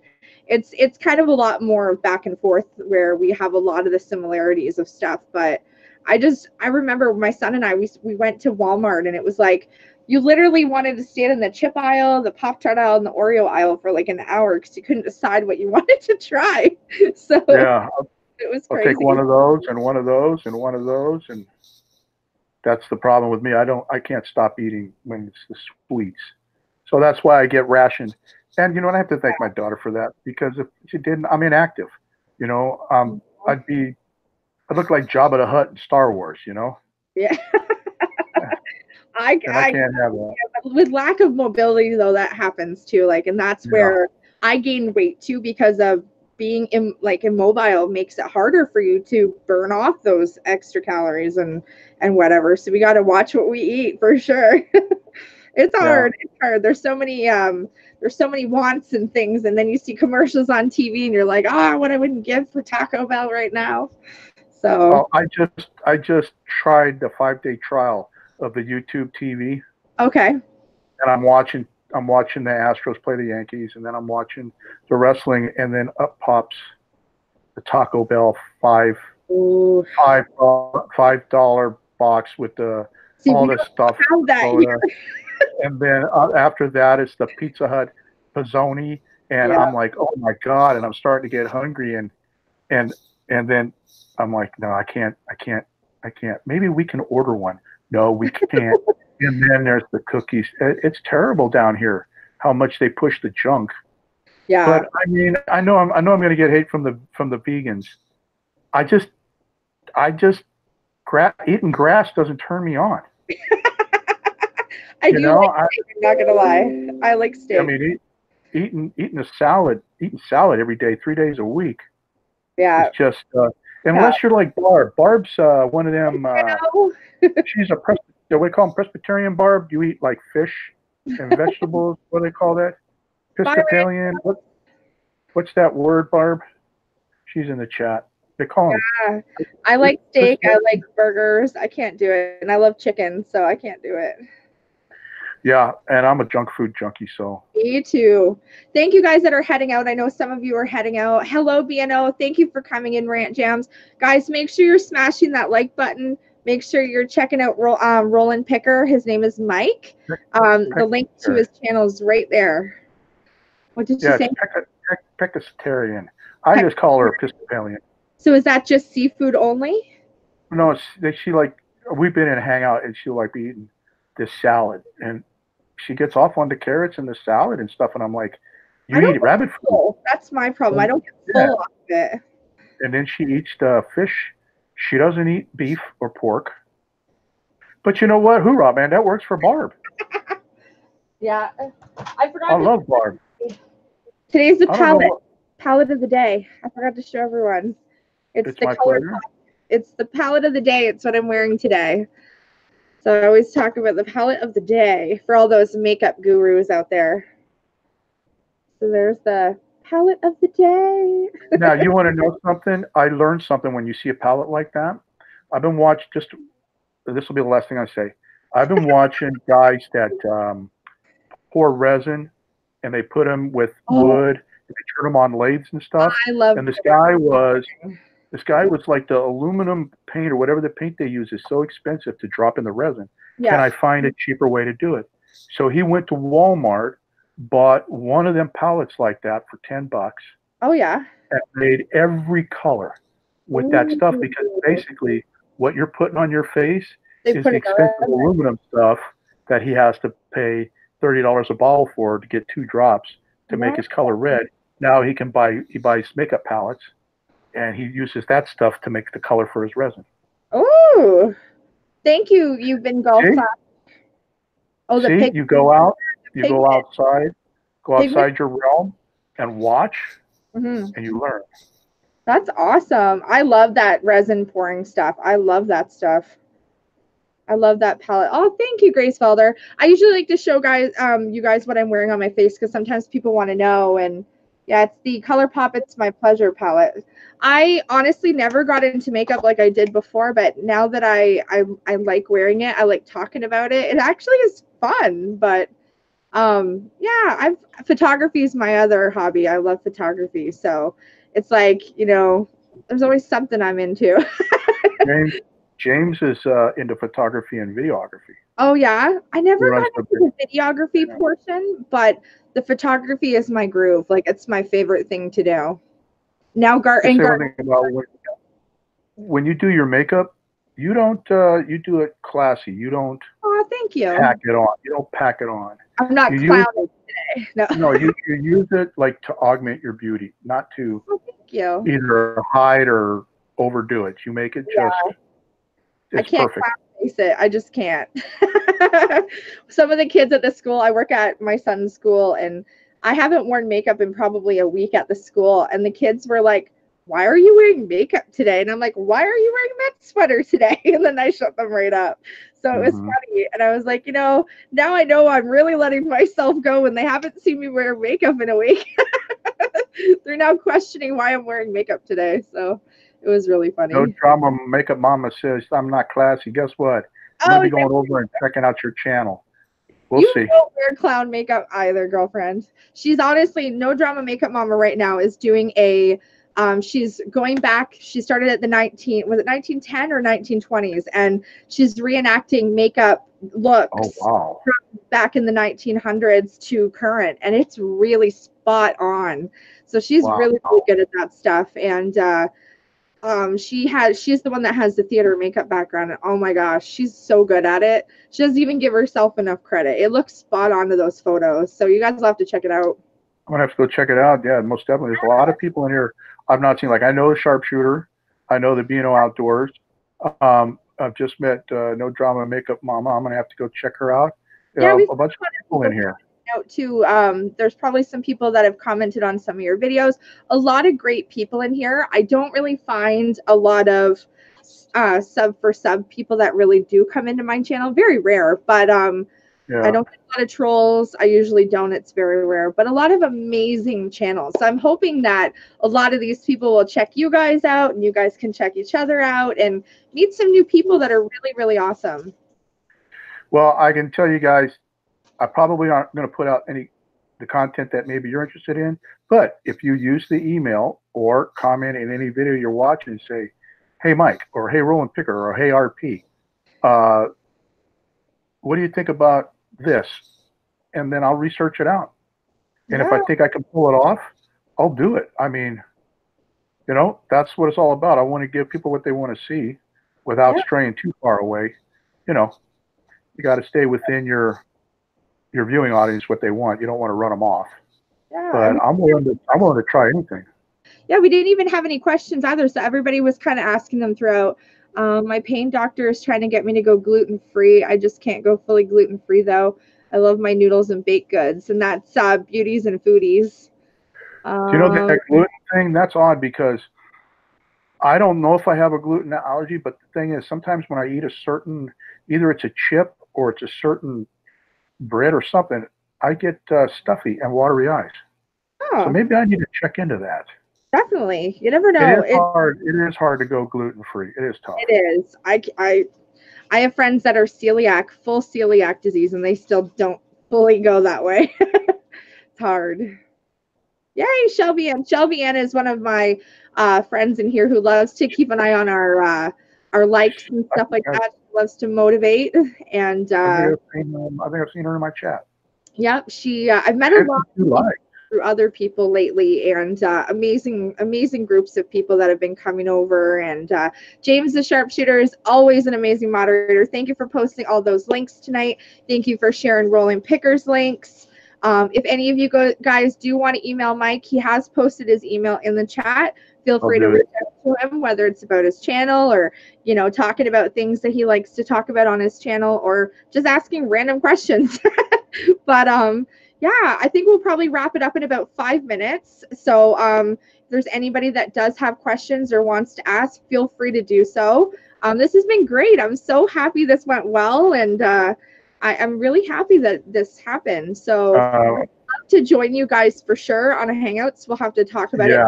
it's kind of a lot more back and forth where we have a lot of the similarities of stuff. But I remember my son and I, we went to Walmart, and it was like, you literally wanted to stand in the chip aisle, the Pop-Tart aisle, and the Oreo aisle for like an hour because you couldn't decide what you wanted to try. So yeah, It was I'll crazy. take one of those and one of those and one of those, and that's the problem with me. I can't stop eating when it's the sweets. So that's why I get rationed. And you know, I have to thank my daughter for that, because if she didn't, I'm inactive. You know, I'd look like Jabba the Hutt in Star Wars. You know, Yeah. and I can't have that. With lack of mobility though, that happens too. Like, and that's Yeah. where I gain weight too, because of being immobile makes it harder for you to burn off those extra calories and whatever. So we got to watch what we eat for sure. It's hard. Yeah. It's hard. There's so many wants and things, and then you see commercials on TV and you're like, what I wouldn't give for Taco Bell right now. So Oh, I just tried the 5-day trial of the YouTube TV, okay. and I'm watching the Astros play the Yankees, and then I'm watching the wrestling, and then up pops the Taco Bell Ooh. $5 box with all this stuff. Have that here. And then after that, it's the Pizza Hut Pizzoni, and Yeah. I'm like, oh my god, and I'm starting to get hungry, and then I'm like, no, I can't. Maybe we can order one. No, we can't. And then there's the cookies. It's terrible down here how much they push the junk. Yeah. But I mean, I know I'm going to get hate from the vegans. Eating grass doesn't turn me on. I do like steak, I'm not gonna lie. I like steak. I mean, eating salad every day, 3 days a week. Yeah. It's just unless you're like Barb. Barb's one of them. She's a what do we call them? Presbyterian Barb. You eat like fish and vegetables. What do they call that? Episcopalian. What's that word, Barb? She's in the chat. They call them. Yeah. I like steak. I like burgers. I can't do it, and I love chicken, so I can't do it. Yeah, and I'm a junk food junkie, so. Me too. Thank you guys that are heading out. I know some of you are heading out. Hello, BNO. Thank you for coming in, Rant Jams. Guys, make sure you're smashing that like button. Make sure you're checking out Rollin Picker. His name is Mike. The link to his channel is right there. What did you say? Pescatarian. I just call her Episcopalian. So is that just seafood only? No, we've been in a hangout, and she'll like be eating this salad, and she gets off on the carrots and the salad and stuff, and I'm like, you eat rabbit food. That's my problem. I don't get full off of it. And then she eats the fish. She doesn't eat beef or pork. But you know what? Hoorah, man, that works for Barb. Yeah. I forgot. I love Barb. Today's the palette of the day. I forgot to show everyone. It's the color. It's the palette of the day. It's what I'm wearing today. So I always talk about the palette of the day for all those makeup gurus out there. So there's the palette of the day. Now, you want to know something? I learned something when you see a palette like that. I've been watching, this will be the last thing I say. I've been watching guys that pour resin, and they put them with wood, and they turn them on lathes and stuff. I love and this guy was like, the aluminum paint or whatever the paint they use is so expensive to drop in the resin. Yeah. Can I find a cheaper way to do it? So he went to Walmart, bought one of them palettes like that for $10. Oh yeah. And made every color with that stuff, because basically what you're putting on your face is the expensive aluminum stuff that he has to pay $30 a bottle for to get 2 drops to make his color red. Now he buys makeup palettes, and he uses that stuff to make the color for his resin. Oh, thank you. You've been golfing. Oh, you go outside your realm and watch, and you learn. That's awesome. I love that resin pouring stuff. I love that stuff. I love that palette. Oh, thank you, Grace Felder. I usually like to show you guys what I'm wearing on my face, because sometimes people want to know. And yeah, it's the ColourPop It's My Pleasure palette. I honestly never got into makeup like I did before, but now that I like wearing it, I like talking about it. It actually is fun. But yeah, photography is my other hobby. I love photography, so it's like, there's always something I'm into. James is into photography and videography. Oh yeah, I never got into the videography portion, but the photography is my groove. Like, it's my favorite thing to do. Now, when you do your makeup, you don't you do it classy. You don't Oh, thank you. pack it on. You don't pack it on. I'm not You use clowning today. No. no, you use it like to augment your beauty, not to Oh, thank you. either hide or overdo it. You make it just I it's can't perfect. face it. I just can't. Some of the kids at the school, I work at my son's school, and I haven't worn makeup in probably a week at the school. And the kids were like, "Why are you wearing makeup today?" And I'm like, "Why are you wearing that sweater today?" And then I shut them right up. So it was funny. And I was like, now I know I'm really letting myself go, and they haven't seen me wear makeup in a week. They're now questioning why I'm wearing makeup today. So it was really funny. No drama. Makeup mama says I'm not classy. Guess what? I'm gonna be going over and checking out your channel. We'll see. You don't wear clown makeup either, girlfriend. She's honestly no drama makeup mama right now is doing a she's going back. She started at the 1910 or 1920s, and she's reenacting makeup looks from back in the 1900s to current, and it's really spot on. So she's really good at that stuff, and she's the one that has the theater makeup background, and oh my gosh, she's so good at it. She doesn't even give herself enough credit. It looks spot on to those photos, so you guys will have to check it out. I'm gonna have to go check it out. Yeah, most definitely. There's a lot of people in here I've not seen. Like I know the Sharpshooter, I know the B&O Outdoors. I've just met No Drama Makeup Mama. I'm gonna have to go check her out. Yeah, a bunch of people in here. Out to there's probably some people that have commented on some of your videos. A lot of great people in here. I don't really find a lot of sub for sub people that really do come into my channel. Very rare, but I don't get a lot of trolls. I usually don't. It's very rare, but a lot of amazing channels. So I'm hoping that a lot of these people will check you guys out, and you guys can check each other out and meet some new people that are really, really awesome. Well, I can tell you guys, I probably aren't going to put out the content that maybe you're interested in, but if you use the email or comment in any video you're watching and say, "Hey Mike," or "Hey Rollin Picker," or "Hey RP, what do you think about this?" And then I'll research it out. And if I think I can pull it off, I'll do it. I mean, that's what it's all about. I want to give people what they want to see without straying too far away. You got to stay within your viewing audience what they want. You don't want to run them off. Yeah, but I'm willing to try anything. Yeah, we didn't even have any questions either, so everybody was kind of asking them throughout. My pain doctor is trying to get me to go gluten-free. I just can't go fully gluten-free though. I love my noodles and baked goods, and that's Beauties and Foodies. Do you know that gluten thing? That's odd because I don't know if I have a gluten allergy, but the thing is, sometimes when I eat either it's a chip or it's a certain bread or something, I get stuffy and watery eyes. So maybe I need to check into that. Definitely. You never know. It is hard. It is hard to go gluten-free. It is tough. It is. I have friends that are full celiac disease, and they still don't fully go that way. It's hard. Yay, Shelby Ann. Shelby Ann is one of my friends in here who loves to keep an eye on our likes and stuff like that. She loves to motivate, and I think I've seen her in my chat. Yep, I've met her through other people lately, and amazing groups of people that have been coming over. And James the Sharpshooter is always an amazing moderator. Thank you for posting all those links tonight. Thank you for sharing Rollin Picker's links. If any of you guys do want to email Mike, he has posted his email in the chat. Feel free to reach out to him, whether it's about his channel or, talking about things that he likes to talk about on his channel, or just asking random questions. But yeah, I think we'll probably wrap it up in about 5 minutes. So if there's anybody that does have questions or wants to ask, feel free to do so. This has been great. I'm so happy this went well, and I'm really happy that this happened. So I'd love to join you guys for sure on a Hangouts. We'll have to talk about it.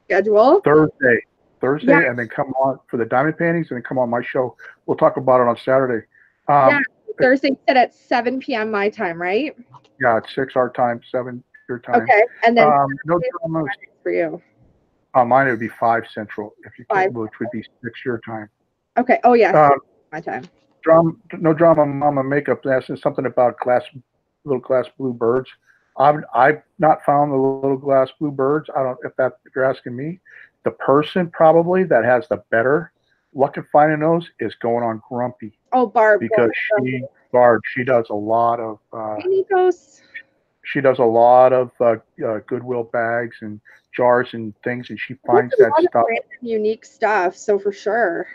Schedule Thursday, and then come on for the diamond paintings, and then come on my show. We'll talk about it on Saturday. Thursday at 7 p.m. my time, right? Yeah, it's 6 our time, 7 your time. Okay, and then no dramas for you. Mine would be 5 Central, if you can, which would be 6 your time. Okay. Oh yeah, my time. No drama, mama makeup. That's something about little glass blue birds. I've not found the little glass blue birds. I don't if you're asking me. The person probably that has the better luck at finding those is going on Grumpy Oh, Barb. because Barb, she does a lot of Nikos. she does a lot of Goodwill bags and jars and things, and she finds that stuff. Random, unique stuff. So for sure.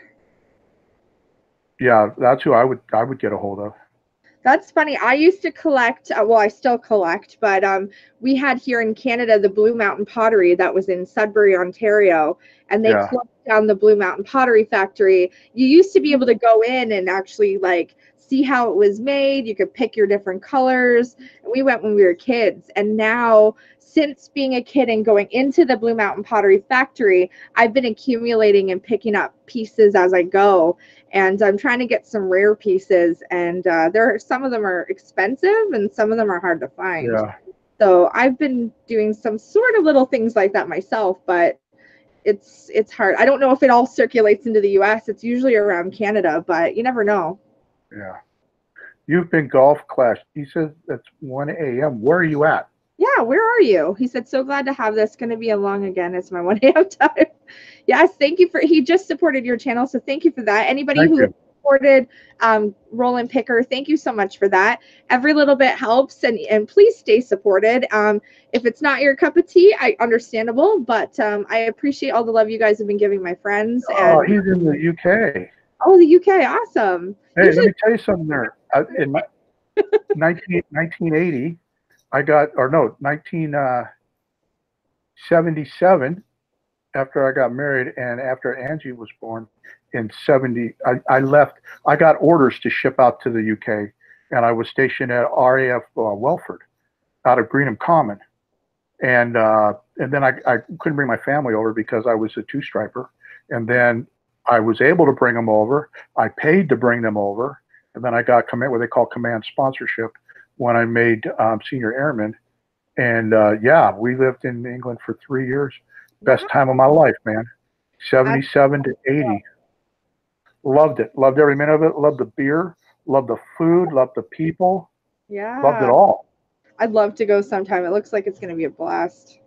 Yeah, that's who I would get a hold of. That's funny. I used to collect, well, I still collect, but we had here in Canada the Blue Mountain Pottery that was in Sudbury, Ontario, and they closed down the Blue Mountain Pottery Factory. You used to be able to go in and actually like see how it was made. You could pick your different colors. And we went when we were kids. And now, since being a kid and going into the Blue Mountain Pottery Factory, I've been accumulating and picking up pieces as I go. And I'm trying to get some rare pieces, and some of them are expensive and some of them are hard to find. Yeah. So I've been doing some sort of little things like that myself, but it's hard. I don't know if it all circulates into the US. It's usually around Canada, but you never know. Yeah. You've been golf class. He says that's 1 a.m. Where are you at? Yeah, where are you? He said, so glad to have this. Going to be along again. It's my 1 a.m. time. Yes, thank you for, he just supported your channel, so thank you for that. Anybody who supported Rollin Picker, thank you so much for that. Every little bit helps, and please stay supported. If it's not your cup of tea, understandable, but I appreciate all the love you guys have been giving my friends. Oh, he's in the UK. Oh, the UK, awesome. Hey, let me tell you something there. In 1980, I got, or no, 1977, after I got married and after Angie was born in 70, I left. I got orders to ship out to the UK, and I was stationed at RAF Welford out of Greenham Common. And then I couldn't bring my family over because I was a two-striper. And then I was able to bring them over. I paid to bring them over. And then I got what they call command sponsorship when I made senior airman. And yeah, we lived in England for 3 years. Best time of my life, man. 77 to 80. Loved it. Loved every minute of it. Loved the beer. Loved the food. Loved the people. Yeah. Loved it all. I'd love to go sometime. It looks like it's going to be a blast.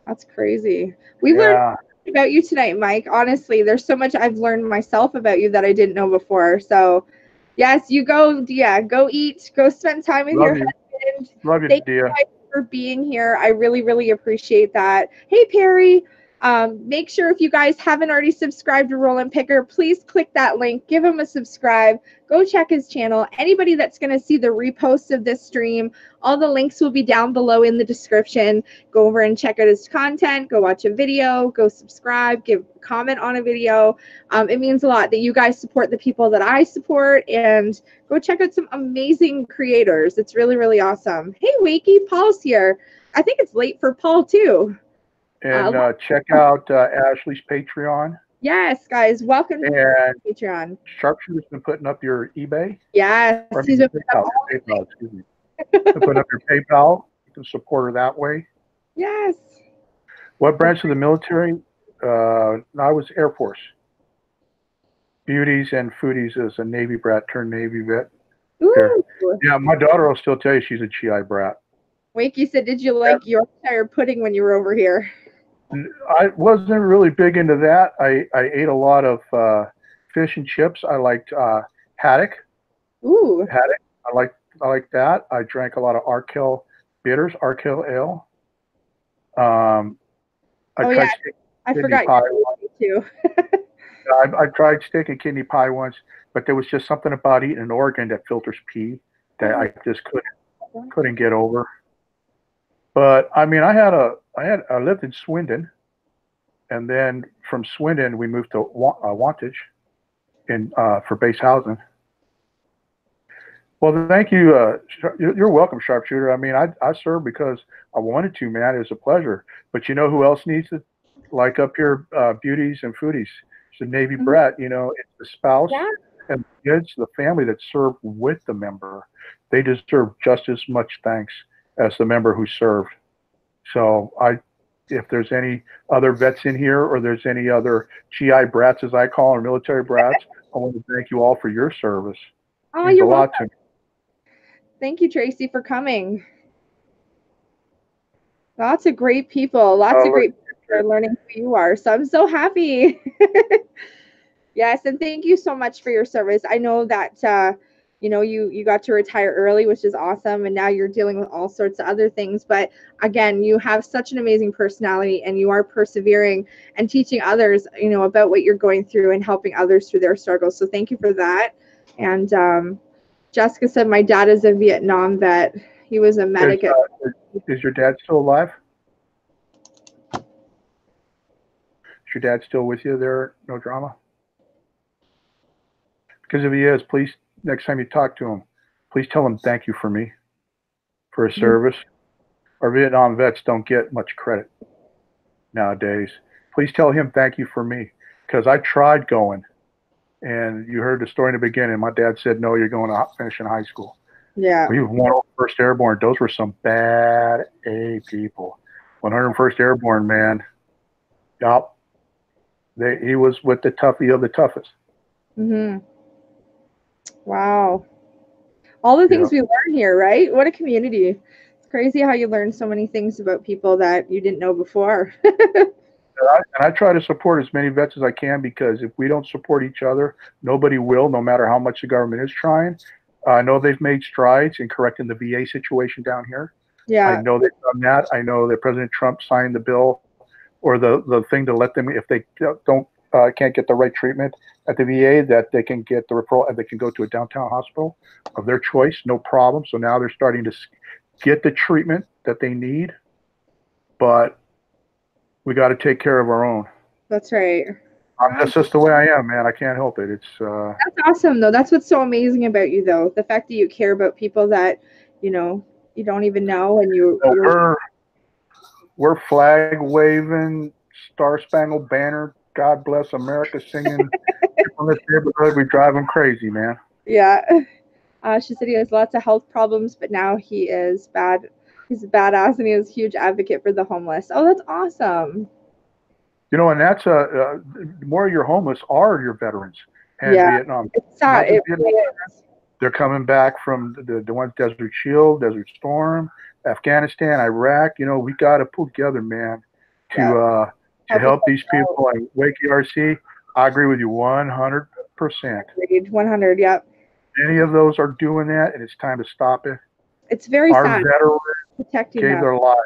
That's crazy. We learned about you tonight, Mike. Honestly, there's so much I've learned myself about you that I didn't know before. So, yes, you go. Yeah, go eat. Go spend time with your husband. Love you, Thank you for being here. I really, really appreciate that. Hey, Perry. Make sure if you guys haven't already subscribed to Rollin Picker, please click that link. Give him a subscribe. Go check his channel. Anybody that's going to see the reposts of this stream, all the links will be down below in the description. Go over and check out his content. Go watch a video. Go subscribe. Give a comment on a video. It means a lot that you guys support the people that I support, and go check out some amazing creators. It's really, really awesome. Hey, Wakey, Paul's here. I think it's late for Paul, too. And check out Ashley's Patreon. Yes, guys, welcome to Patreon. Sharpshooter's been putting up your eBay. Yes, he's been PayPal, excuse me. Putting up your PayPal. You can support her that way. Yes. What branch of the military? I was Air Force. Beauties and Foodies is a Navy brat turned Navy vet. Ooh. Yeah, my daughter will still tell you she's a GI brat. Wakey said, did you like Yorkshire pudding when you were over here? I wasn't really big into that. I ate a lot of fish and chips. I liked haddock. Ooh. Haddock. I like that. I drank a lot of Arkell bitters, Arkell ale. I forgot you too. I tried steak and kidney pie once, but there was just something about eating an organ that filters pee that I just couldn't get over. But I mean, I lived in Swindon, and then from Swindon we moved to Wantage for base housing. Well, thank you. You're welcome, Sharpshooter. I mean, I served because I wanted to, man. It was a pleasure. But you know who else needs it? Like up here, Beauties and Foodies. It's a Navy brat. You know, it's the spouse and the kids, the family that served with the member. They deserve just as much thanks as the member who served. So if there's any other vets in here, or there's any other GI brats, as I call them, military brats, I want to thank you all for your service. Oh, you're welcome. Thank you, Tracy, for coming. Lots of great people. Lots of great people are learning who you are. So I'm so happy. Yes, and thank you so much for your service. I know that you know you got to retire early, which is awesome, and now you're dealing with all sorts of other things. But again, you have such an amazing personality, and you are persevering and teaching others, you know, about what you're going through and helping others through their struggles. So thank you for that. And Jessica said my dad is a Vietnam vet. He was a medic at. Is your dad still alive? Is your dad still with you there? No drama? Because if he is, please, next time you talk to him, please tell him thank you for me, for his service. Our Vietnam vets don't get much credit nowadays. Please tell him thank you for me, because I tried going, and you heard the story in the beginning. My dad said, no, you're going to finish in high school. Yeah. We won 1st Airborne. Those were some bad A people. 101st Airborne, man. Yup. He was with the toughie of the toughest. Mm-hmm. Wow. All the things we learn here, right? What a community. It's crazy how you learn so many things about people that you didn't know before. And I try to support as many vets as I can, because if we don't support each other, nobody will, no matter how much the government is trying. I know they've made strides in correcting the VA situation down here. Yeah. I know they've done that. I know that President Trump signed the bill, or the thing to let them, if they can't get the right treatment at the VA, that they can get the referral and they can go to a downtown hospital of their choice, no problem. So now they're starting to get the treatment that they need, but we got to take care of our own. That's right. That's just the way I am, man. I can't help it. It's that's awesome, though. That's what's so amazing about you, though. The fact that you care about people that, you know, you don't even know, and we're flag waving, Star Spangled Banner, God bless America singing. People in this neighborhood, we drive them crazy, man. Yeah. She said he has lots of health problems, but now he is bad. He's a badass, and he is a huge advocate for the homeless. Oh, that's awesome. You know, and that's more of your homeless are your veterans and Vietnam. It's sad. They're coming back from the ones Desert Shield, Desert Storm, Afghanistan, Iraq. You know, we got to pull together, man, to help these people. And Wake ERC, I agree with you 100%. 100, yep. Many of those are doing that, and it's time to stop it. It's very sad. Our veterans gave their lives,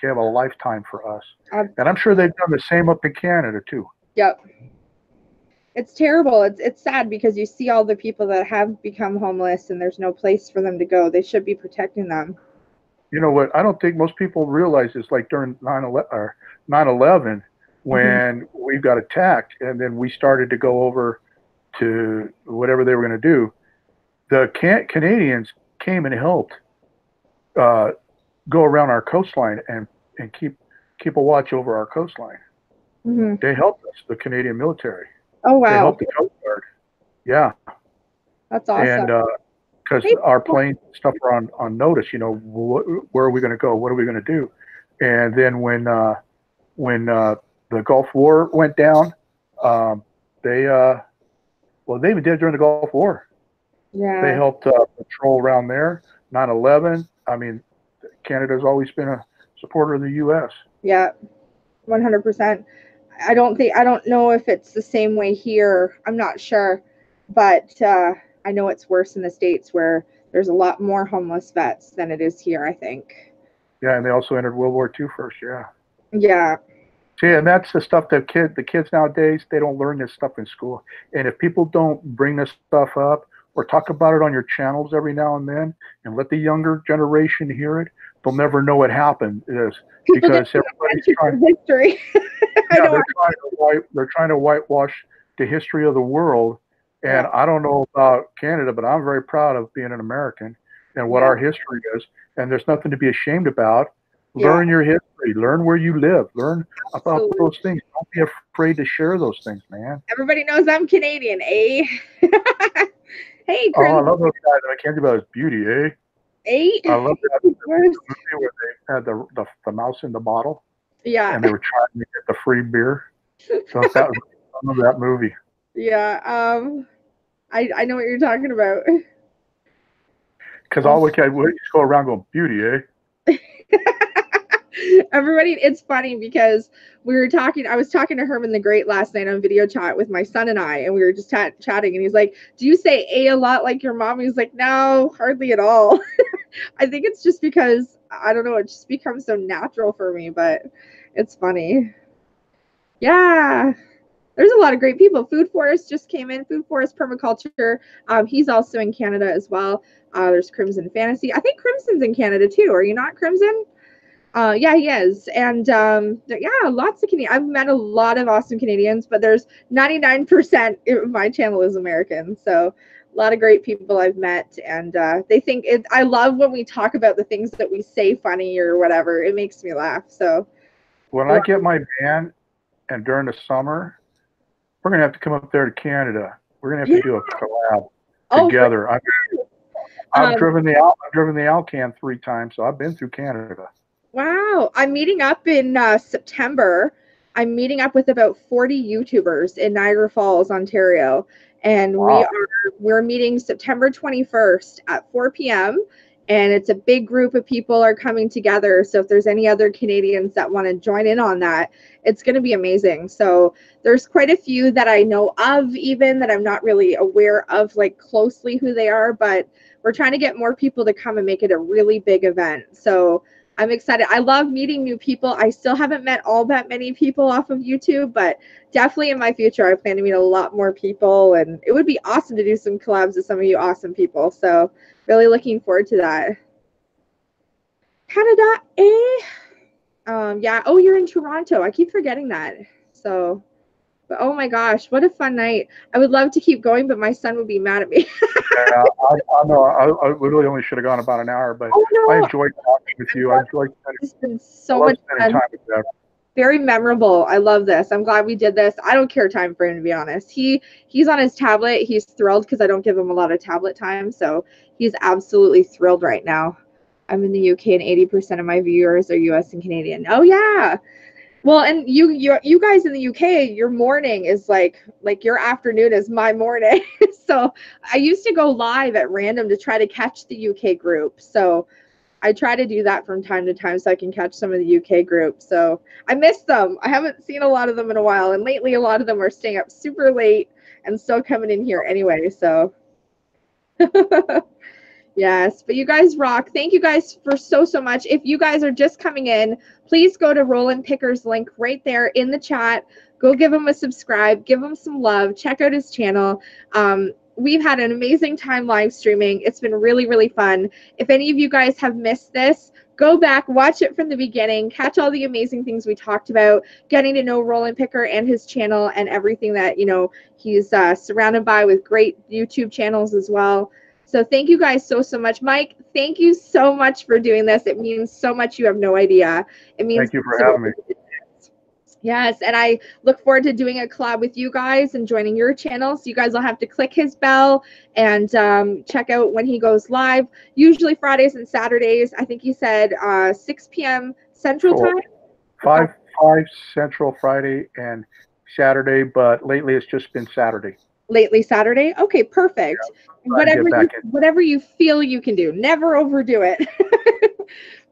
gave a lifetime for us. And I'm sure they've done the same up in Canada, too. Yep. It's terrible. It's sad, because you see all the people that have become homeless and there's no place for them to go. They should be protecting them. You know what? I don't think most people realize is, like during 9/11, when we got attacked and then we started to go over to whatever they were going to do, the Canadians came and helped go around our coastline and keep a watch over our coastline. They helped us, the Canadian military. Oh, wow. They helped the Coast Guard. Yeah. That's awesome. And because our planes and stuff are on notice, you know, where are we going to go? What are we going to do? And then when the Gulf War went down, they even did during the Gulf War. Yeah. They helped patrol around there. 9/11. I mean, Canada's always been a supporter of the U.S. Yeah, 100%. I don't know if it's the same way here. I'm not sure, but I know it's worse in the States, where there's a lot more homeless vets than it is here, I think. Yeah, and they also entered World War II first. Yeah. Yeah. See, and that's the stuff that the kids nowadays, they don't learn this stuff in school. And if people don't bring this stuff up or talk about it on your channels every now and then, and let the younger generation hear it, they'll never know what happened. Because everybody's trying history. they're trying to whitewash the history of the world. And I don't know about Canada, but I'm very proud of being an American and what our history is. And there's nothing to be ashamed about. Learn your history. Learn where you live. Learn about those things. Don't be afraid to share those things, man. Everybody knows I'm Canadian, eh? Hey, Chris. Oh, I love those guys. I can't about his beauty, eh? I love that movie where they had the mouse in the bottle. Yeah. And they were trying to get the free beer. So I love that movie. Yeah. I know what you're talking about. Because all we just go around going, beauty, eh? Everybody, it's funny because I was talking to Herman the Great last night on video chat with my son and I, and we were just chatting, and he's like, do you say a lot like your mom? He's like, no, hardly at all. I think it's just because, I don't know, it just becomes so natural for me, but it's funny. Yeah. There's a lot of great people. Food Forest just came in. Food Forest Permaculture. He's also in Canada as well. There's Crimson Fantasy. I think Crimson's in Canada too. Are you not, Crimson? Yeah, he is. And yeah, lots of Canadians. I've met a lot of awesome Canadians, but there's 99% of my channel is American. So a lot of great people I've met, and they think I love when we talk about the things that we say funny or whatever. It makes me laugh. So when I get my van, and during the summer, we're gonna have to come up there to Canada. We're gonna have to do a collab together. I've driven the Alcan 3 times, so I've been through Canada. Wow. I'm meeting up in September. I'm meeting up with about 40 YouTubers in Niagara Falls, Ontario. And wow. we're meeting September 21st at 4 p.m. And it's a big group of people are coming together. So if there's any other Canadians that want to join in on that, it's going to be amazing. So there's quite a few that I know of, even that I'm not really aware of like closely who they are, but we're trying to get more people to come and make it a really big event. So I'm excited. I love meeting new people. I still haven't met all that many people off of YouTube, but definitely in my future, I plan to meet a lot more people, and it would be awesome to do some collabs with some of you awesome people. So really looking forward to that. Canada, eh? Yeah. Oh, you're in Toronto. I keep forgetting that. So, but oh my gosh, what a fun night. I would love to keep going, but my son would be mad at me. Yeah, I know. I really only should have gone about an hour, but no, I enjoyed talking with you. I enjoyed it's been so much fun. Time with you. Very memorable. I love this. I'm glad we did this. I don't care time frame, to be honest. He's on his tablet. He's thrilled because I don't give him a lot of tablet time. So he's absolutely thrilled right now. I'm in the UK and 80% of my viewers are US and Canadian. Oh yeah. Well, and you guys in the UK, your morning is like your afternoon is my morning. So I used to go live at random to try to catch the UK group. So I try to do that from time to time so I can catch some of the UK group. So I miss them. I haven't seen a lot of them in a while. And lately, a lot of them are staying up super late and still coming in here anyway. So yes, but you guys rock. Thank you guys for so much. If you guys are just coming in, please go to Rollin Picker's link right there in the chat. Go give him a subscribe, give him some love, check out his channel. We've had an amazing time live streaming. It's been really, really fun. If any of you guys have missed this, go back, watch it from the beginning, catch all the amazing things we talked about, getting to know Rollin Picker and his channel and everything that, you know, he's surrounded by with great YouTube channels as well. So thank you guys so much. Mike, thank you so much for doing this. It means so much. You have no idea. It means thank you for having me. Yes, and I look forward to doing a collab with you guys and joining your channel. So you guys will have to click his bell and check out when he goes live. Usually Fridays and Saturdays. I think he said 6 p.m. Central time. 5 Central Friday and Saturday, but lately it's just been Saturday. Lately Saturday? Okay, perfect. Yeah, whatever you feel you can do. Never overdo it.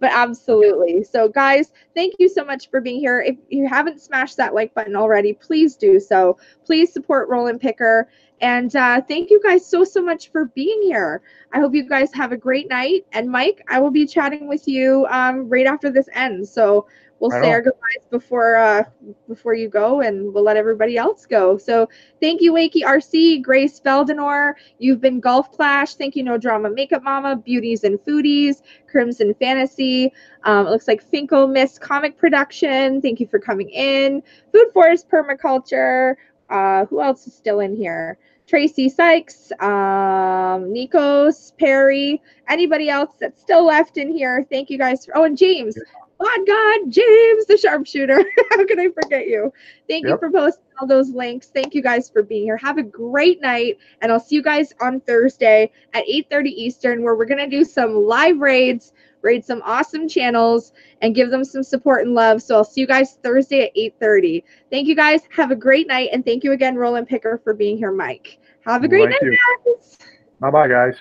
But absolutely. So guys, thank you so much for being here. If you haven't smashed that like button already, please do so. Please support Rollin Picker. And thank you guys so much for being here. I hope you guys have a great night. And Mike, I will be chatting with you right after this ends. So we'll say our goodbyes before you go, and we'll let everybody else go. So thank you, Wakey RC, Grace Beldenor. You've been Golf Clash. Thank you, No Drama Makeup Mama, Beauties and Foodies, Crimson Fantasy. It looks like Finko Miss Comic Production. Thank you for coming in. Food Forest Permaculture. Who else is still in here? Tracy Sykes, Nikos, Perry, anybody else that's still left in here. Thank you guys. Oh, and James. God, James, the sharpshooter. How can I forget you? Thank you for posting all those links. Thank you guys for being here. Have a great night, and I'll see you guys on Thursday at 8:30 Eastern, where we're going to do some live raids, raid some awesome channels, and give them some support and love. So I'll see you guys Thursday at 8:30. Thank you guys. Have a great night, and thank you again, Rollin Picker, for being here, Mike. Have a great night, guys. Bye-bye, guys.